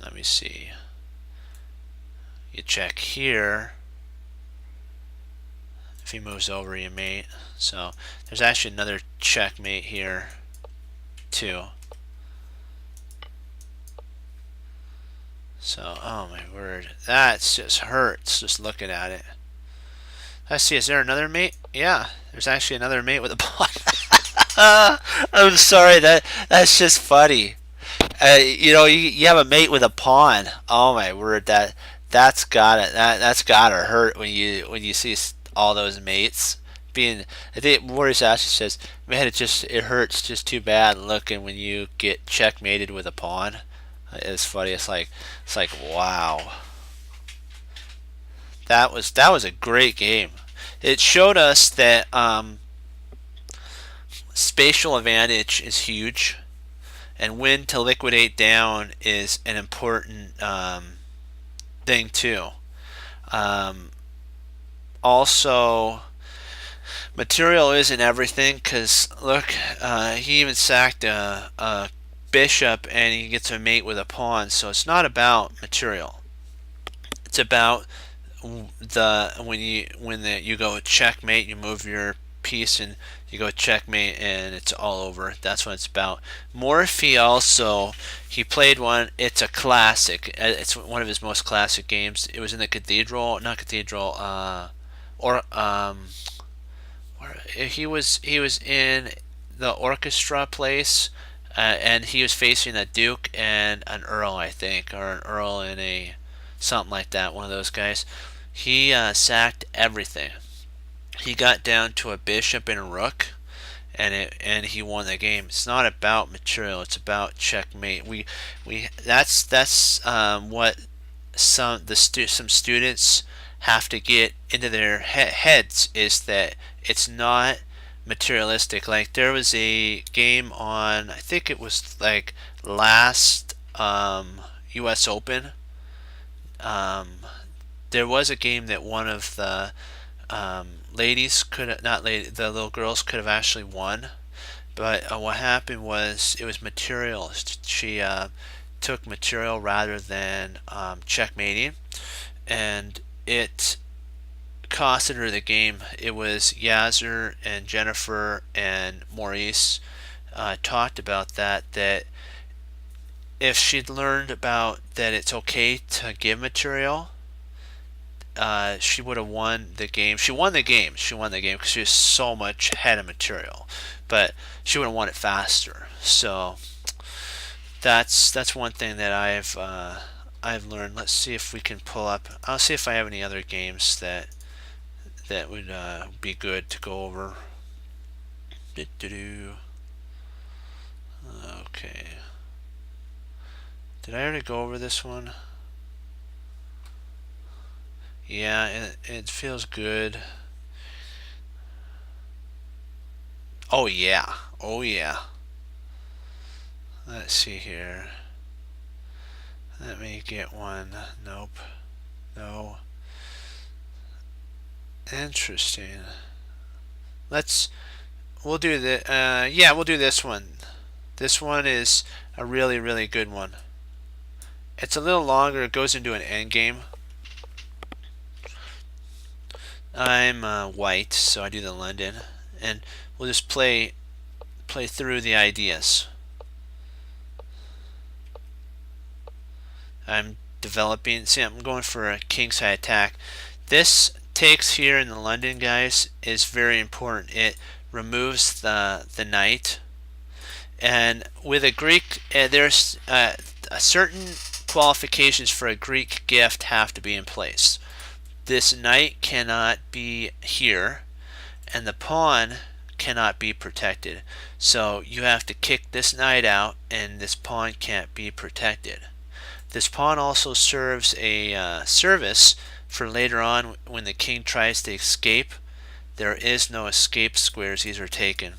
Let me see. You check here. If he moves over, you mate. So there's actually another checkmate here too. So, oh my word, that just hurts just looking at it. Let's see, is there another mate? Yeah, there's actually another mate with a pawn. I'm sorry, that's just funny. You have a mate with a pawn. Oh my word, that's gotta hurt when you see all those mates being. I think Maurice Ashley says, man, it hurts just too bad looking when you get checkmated with a pawn. It's funny. It's like wow. That was a great game. It showed us that spatial advantage is huge, and when to liquidate down is an important thing too. Also, material isn't everything because look, he even sacked a bishop and he gets a mate with a pawn. So it's not about material. It's about you go checkmate, you move your piece and you go checkmate and it's all over. That's what it's about. Morphy also, he played one. It's a classic. It's one of his most classic games. It was in the cathedral, not cathedral, or he was in the orchestra place, and he was facing a duke and an earl, I think, or an earl and a something like that. One of those guys. He sacked everything. He got down to a bishop and a rook, and he won the game. It's not about material. It's about checkmate. That's what some students have to get into their heads, is that it's not materialistic. Like there was a game on, I think it was like last U.S. Open. There was a game that one of the ladies could not lady the little girls could have actually won, but what happened was it was material. She took material rather than checkmating, and it costed her the game. It was Yazzer and Jennifer and Maurice talked about that if she'd learned about that it's okay to give material, she would have won the game. She won the game because she was so much ahead of material, but she would have won it faster. So that's one thing that I've learned. Let's see if we can pull up. I'll see if I have any other games that would be good to go over. Okay. Did I already go over this one? Yeah, it feels good. Oh yeah. Oh yeah. Let's see here. Let me get one. Nope. Interesting. Let's. We'll do the. Yeah, we'll do this one. This one is a really, really good one. It's a little longer. It goes into an end game. I'm white, so I do the London, and we'll just play through the ideas. I'm developing. See, I'm going for a kingside attack. This takes here in the London, guys, is very important. It removes the knight, and with a Greek, there's a certain qualifications for a Greek gift have to be in place. This knight cannot be here, and the pawn cannot be protected. So you have to kick this knight out, and this pawn can't be protected. This pawn also serves a service for later on when the king tries to escape. There is no escape squares; these are taken.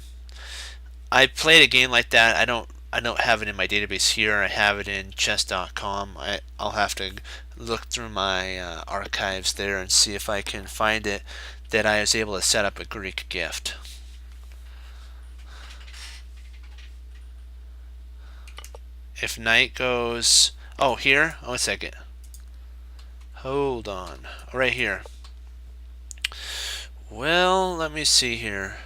I played a game like that. I don't have it in my database here. I have it in chess.com. I'll have to look through my archives there and see if I can find it that I was able to set up a Greek gift. If knight goes, oh, here, oh, a second, hold on, right here. Well, let me see here.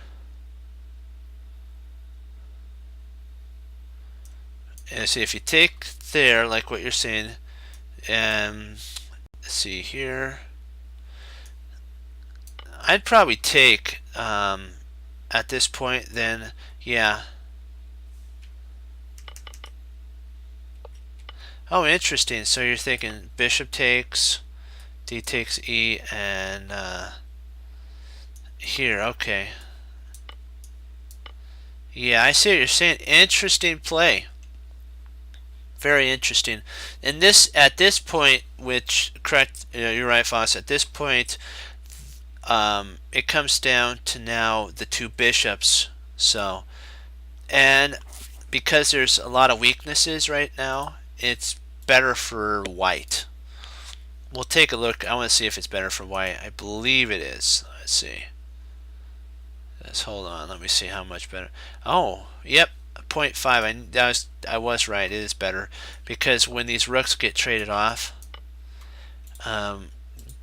And see, if you take there, like what you're saying, and see here, I'd probably take at this point. Then, yeah. Oh, interesting. So you're thinking bishop takes, d takes e, and here. Okay. Yeah, I see what you're saying. Interesting play. Very interesting. And this, at this point, which correct, you're right, Foss. At this point, it comes down to now the two bishops. So, and because there's a lot of weaknesses right now, it's better for white. We'll take a look. I want to see if it's better for white. I believe it is. Let's see. Let's hold on. Let me see how much better. Oh, yep. 0.5. I was right. It is better because when these rooks get traded off,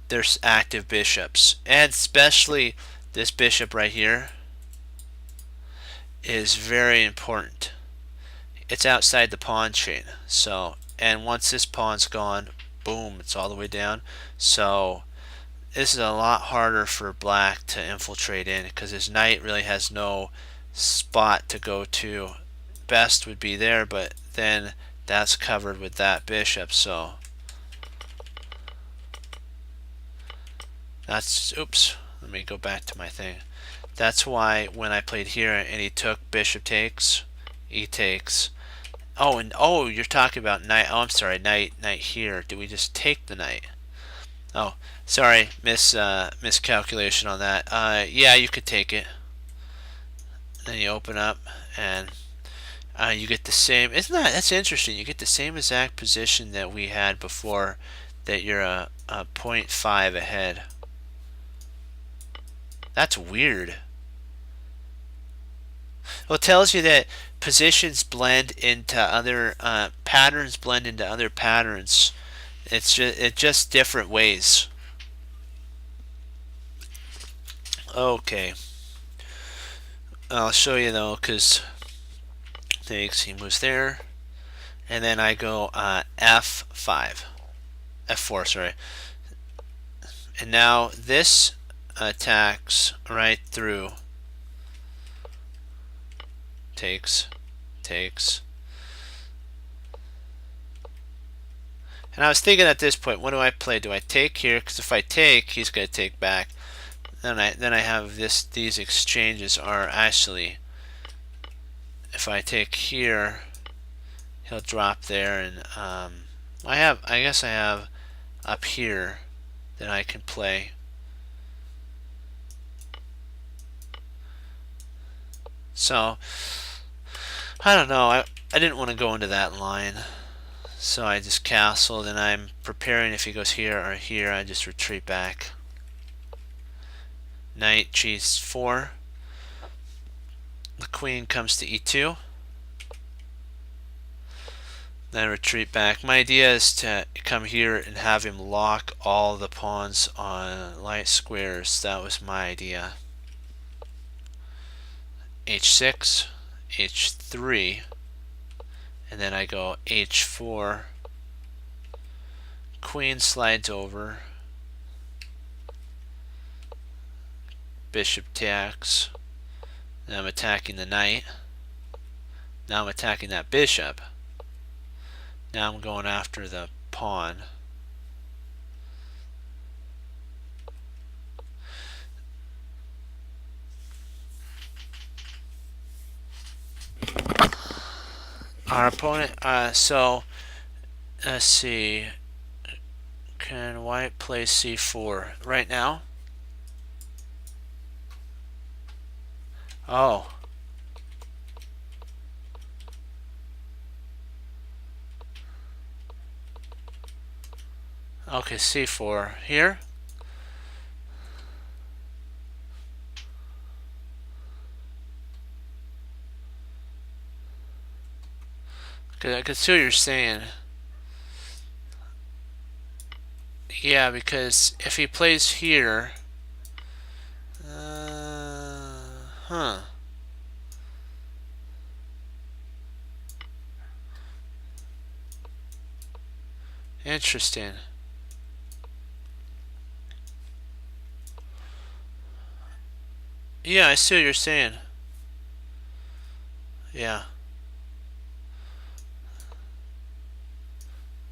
there's active bishops, and especially this bishop right here is very important. It's outside the pawn chain. So, and once this pawn's gone, boom, it's all the way down. So this is a lot harder for black to infiltrate in because his knight really has no spot to go to. Best would be there, but then that's covered with that bishop. So that's, oops, let me go back to my thing. That's why when I played here and he took bishop takes, e takes. Oh, and oh, you're talking about knight. Oh, I'm sorry, knight here. Do we just take the knight? Oh, sorry, miscalculation on that. Yeah, you could take it. Then you open up and you get the same. Isn't that's interesting? You get the same exact position that we had before. That you're a 0.5 ahead. That's weird. Well, it tells you that positions blend into other patterns, blend into other patterns. It's just different ways. Okay. I'll show you though, because he moves there, and then I go F5, F4, sorry. And now this attacks right through. Takes. And I was thinking at this point, what do I play? Do I take here? Because if I take, he's going to take back. Then I have these exchanges are actually, if I take here, he'll drop there, and I guess I have up here that I can play. So I don't know. I didn't want to go into that line, so I just castled, and I'm preparing if he goes here or here. I just retreat back. Knight g4. The queen comes to e2. Then retreat back. My idea is to come here and have him lock all the pawns on light squares. That was my idea. h6, h3, and then I go h4. Queen slides over. Bishop attacks. Now I'm attacking the knight. Now I'm attacking that bishop. Now I'm going after the pawn. Our opponent, so let's see. Can white play c4 right now? Oh. Okay, c4 here. I can see what you're saying. Yeah, because if he plays here, huh? Interesting. Yeah, I see what you're saying. Yeah.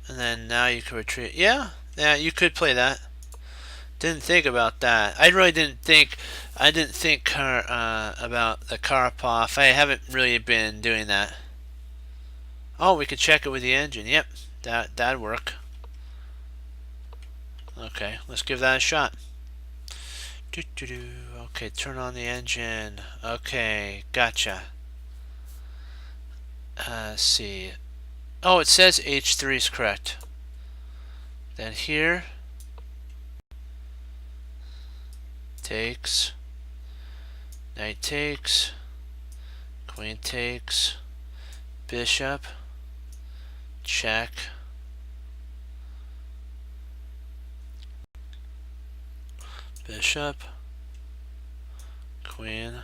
And then now you can retreat. Yeah, you could play that. Didn't think about that. I really didn't think. I didn't think about the Karpov. I haven't really been doing that. Oh, we could check it with the engine. Yep, that'd work. Okay, let's give that a shot. Okay, turn on the engine. Okay, gotcha. Let's see. Oh, it says H3 is correct. Then here, takes, knight takes, queen takes, bishop, check, bishop, queen,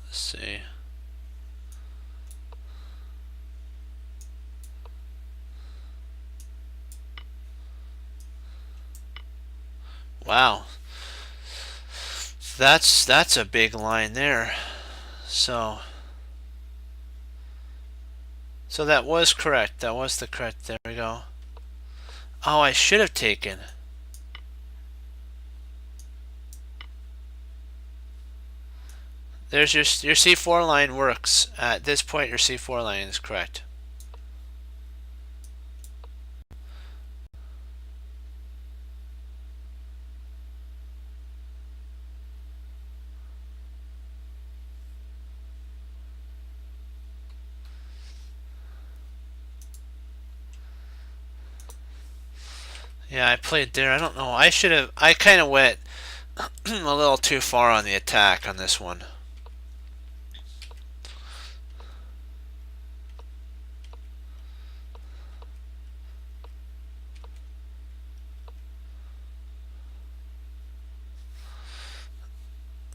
let's see. Wow. That's a big line there. So that was correct. That was the correct. There we go. Oh, I should have taken. There's your C4 line works. At this point, your C4 line is correct. Yeah, I played there. I don't know. I should have. I kind of went a little too far on the attack on this one.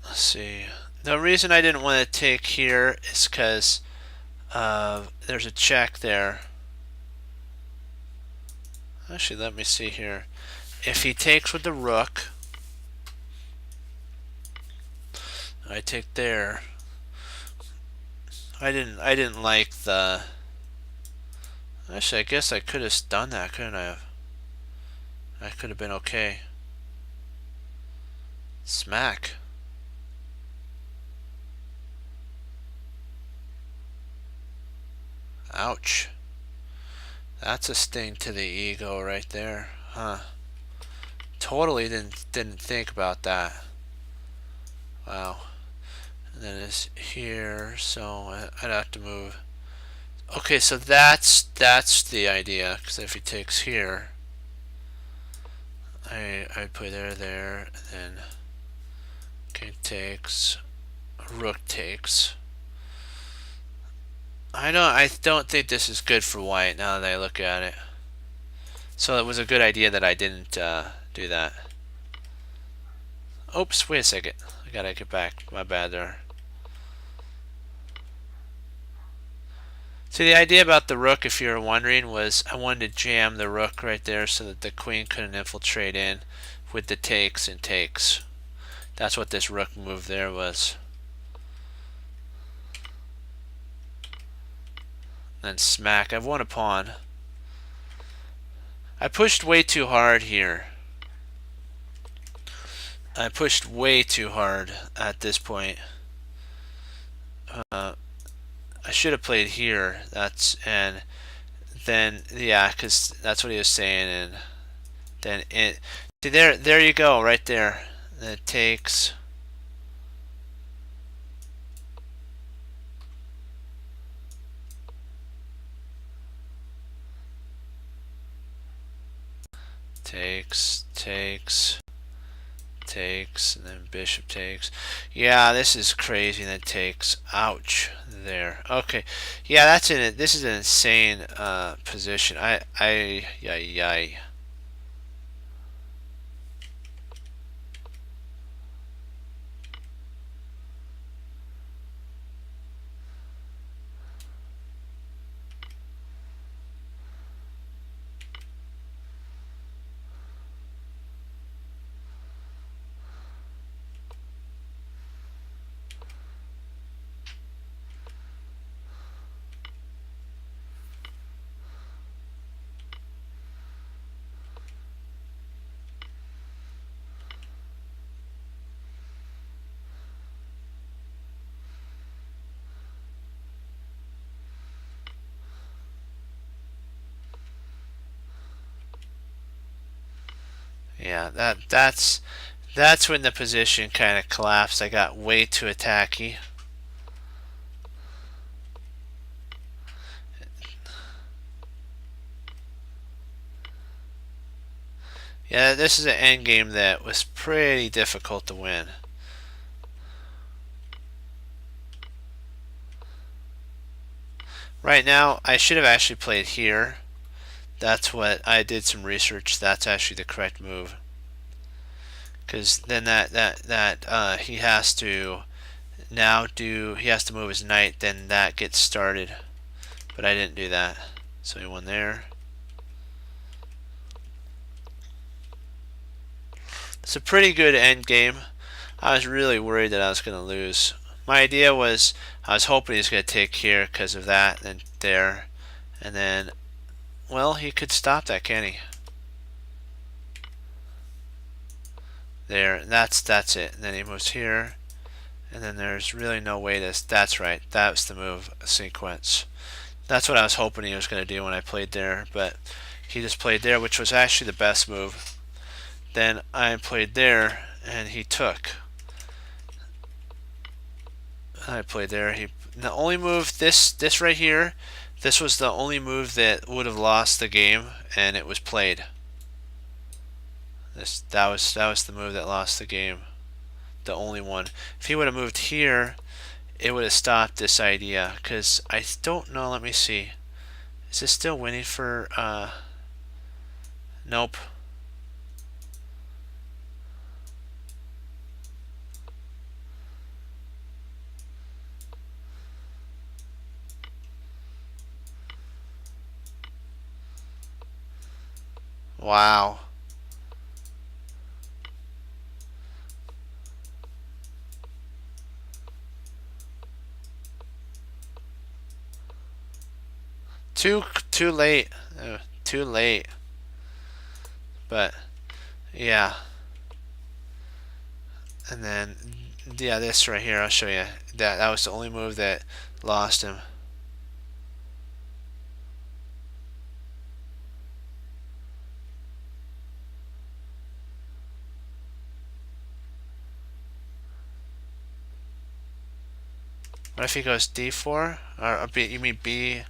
Let's see. The reason I didn't want to take here is because there's a check there. Actually, let me see here. If he takes with the rook, I take there. I didn't like the. Actually, I guess I could have done that, couldn't I have? I could have been okay. Smack. Ouch. That's a sting to the ego right there, huh? Totally didn't think about that. Wow. And then it's here, so I'd have to move. Okay, so that's the idea. Because if he takes here, I'd put there, and then king takes, rook takes. I don't think this is good for white now that I look at it. So it was a good idea that I didn't do that. Oops, wait a second. I gotta get back. My bad there. See, the idea about the rook, if you were wondering, was I wanted to jam the rook right there so that the queen couldn't infiltrate in with the takes and takes. That's what this rook move there was. Then smack. I've won a pawn. I pushed way too hard here. I pushed way too hard at this point. I should have played here. And then yeah, because that's what he was saying. And then it. See there you go, right there. And it takes. Takes, and then bishop takes. Yeah, this is crazy. And then takes. Ouch. There. Okay. Yeah, that's in it. This is an insane position. Yay. Yeah, that's when the position kind of collapsed. I got way too attacky. Yeah, this is an endgame that was pretty difficult to win. Right now, I should have actually played here. That's what I did some research. That's actually the correct move. Because then he has to he has to move his knight. Then that gets started. But I didn't do that, so he won there. It's a pretty good end game. I was really worried that I was going to lose. My idea was I was hoping he was going to take here because of that, and there, and then, well, he could stop that, can he? There, and that's it. And then he moves here, and then there's really no way that's right. That was the move sequence. That's what I was hoping he was going to do when I played there, but he just played there, which was actually the best move. Then I played there, and he took. I played there. The only move, this right here, this was the only move that would have lost the game, and it was played. That was the move that lost the game, the only one. If he would have moved here, it would have stopped this idea. Because I don't know. Let me see. Is this still winning for? Nope. Wow. Too late. Too late. But yeah. And then yeah, this right here, I'll show you. That was the only move that lost him. What if he goes d4? Or B, you mean B?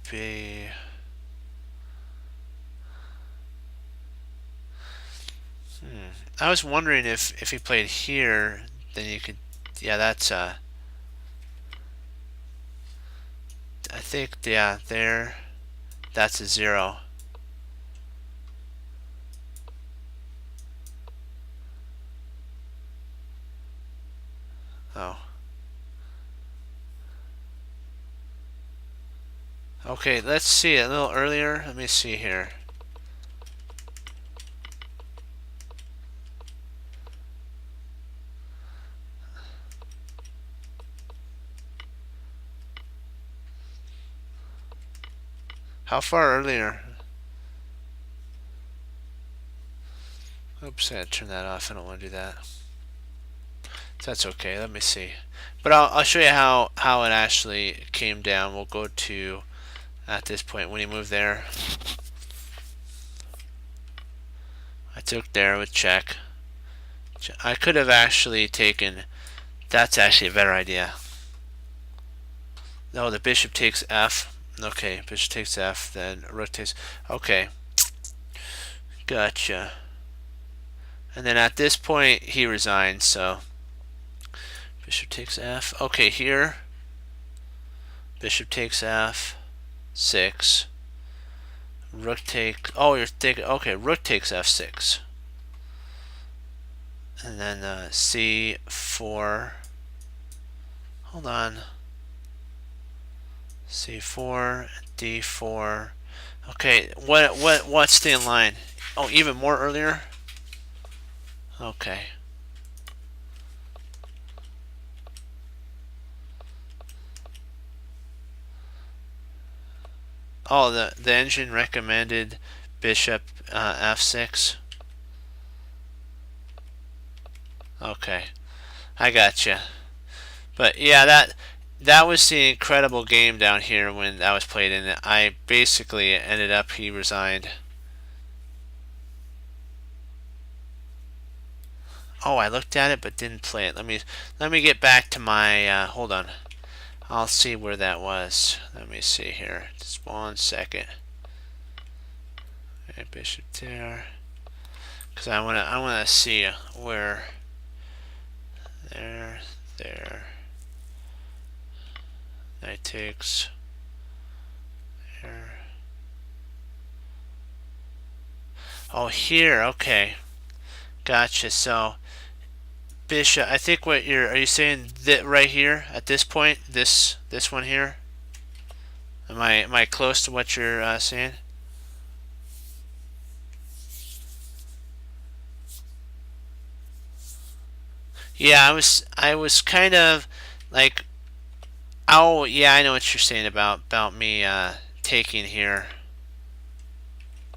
B. I was wondering if he played here, then you could. Yeah, that's I think, yeah, there. That's a 0. Oh. Okay, let's see a little earlier. Let me see here. How far earlier? Oops, I gotta turn that off. I don't want to do that. That's okay. Let me see. But I'll show you how it actually came down. We'll go to at this point when he moved there. I took there with check. I could have actually taken. That's actually a better idea. No, the bishop takes F. Okay, bishop takes F. Then rook takes. Okay, gotcha. And then at this point he resigns. So bishop takes F. Okay, here. Bishop takes F. 6. Rook takes. Oh, you're thinking. Okay, rook takes F6. And then C4. Hold on. C4, D4. Okay, what's the in line? Oh, even more earlier? Okay. Oh, the engine recommended bishop F6. Okay, I gotcha. But yeah, that was the incredible game down here when that was played, and I basically ended up he resigned. Oh, I looked at it but didn't play it. Let me get back to my hold on. I'll see where that was. Let me see here. Just 1 second. Okay, bishop there. Because I wanna see where there. Knight takes there. Oh, here. Okay, gotcha. So bishop. I think what are you saying that right here at this point? This one here. Am I close to what you're saying? Yeah, I was kind of like, oh yeah, I know what you're saying about me taking here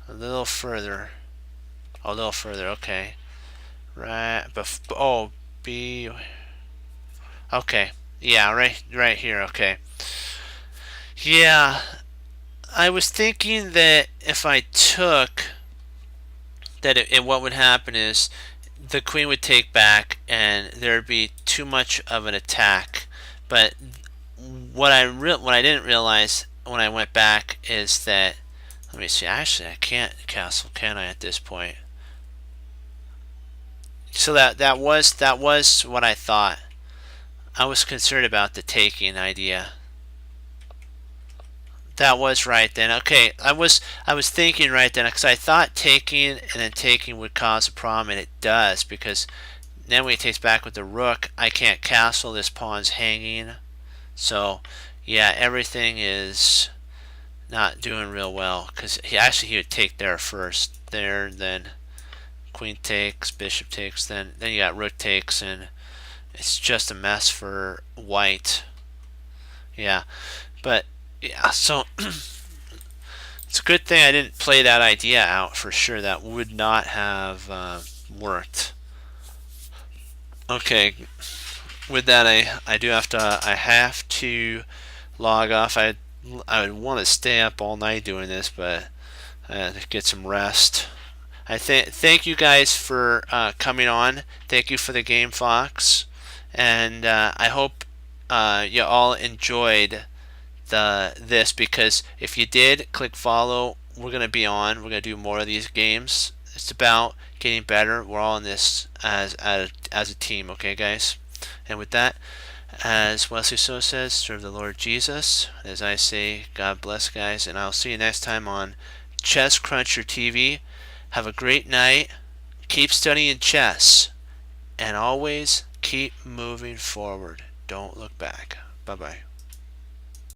a little further. A little further, okay. Right, but oh, B. Okay, yeah, right here. Okay, yeah. I was thinking that if I took that, what would happen is the queen would take back, and there'd be too much of an attack. But what I didn't realize when I went back is that, let me see. Actually, I can't castle, can I? At this point. So that was what I thought. I was concerned about the taking idea. That was right then. Okay, I was thinking right then, because I thought taking and then taking would cause a problem, and it does, because then when he takes back with the rook, I can't castle. This pawn's hanging. So yeah, everything is not doing real well, because he would take there first, there, then queen takes, bishop takes, then you got rook takes, and it's just a mess for white. Yeah, but yeah, so it's a good thing I didn't play that idea out for sure. That would not have worked. Okay, with that, I have to log off. I would want to stay up all night doing this, but get some rest. I thank you guys for coming on. Thank you for the game, Fox, And I hope you all enjoyed this, because if you did, click follow. We're gonna be on. We're gonna do more of these games. It's about getting better. We're all in this as a team, okay, guys? And with that, as Wesley So says, serve the Lord Jesus. As I say, God bless, guys, and I'll see you next time on Chess Cruncher TV. Have a great night. Keep studying chess, and always keep moving forward. Don't look back. Bye bye.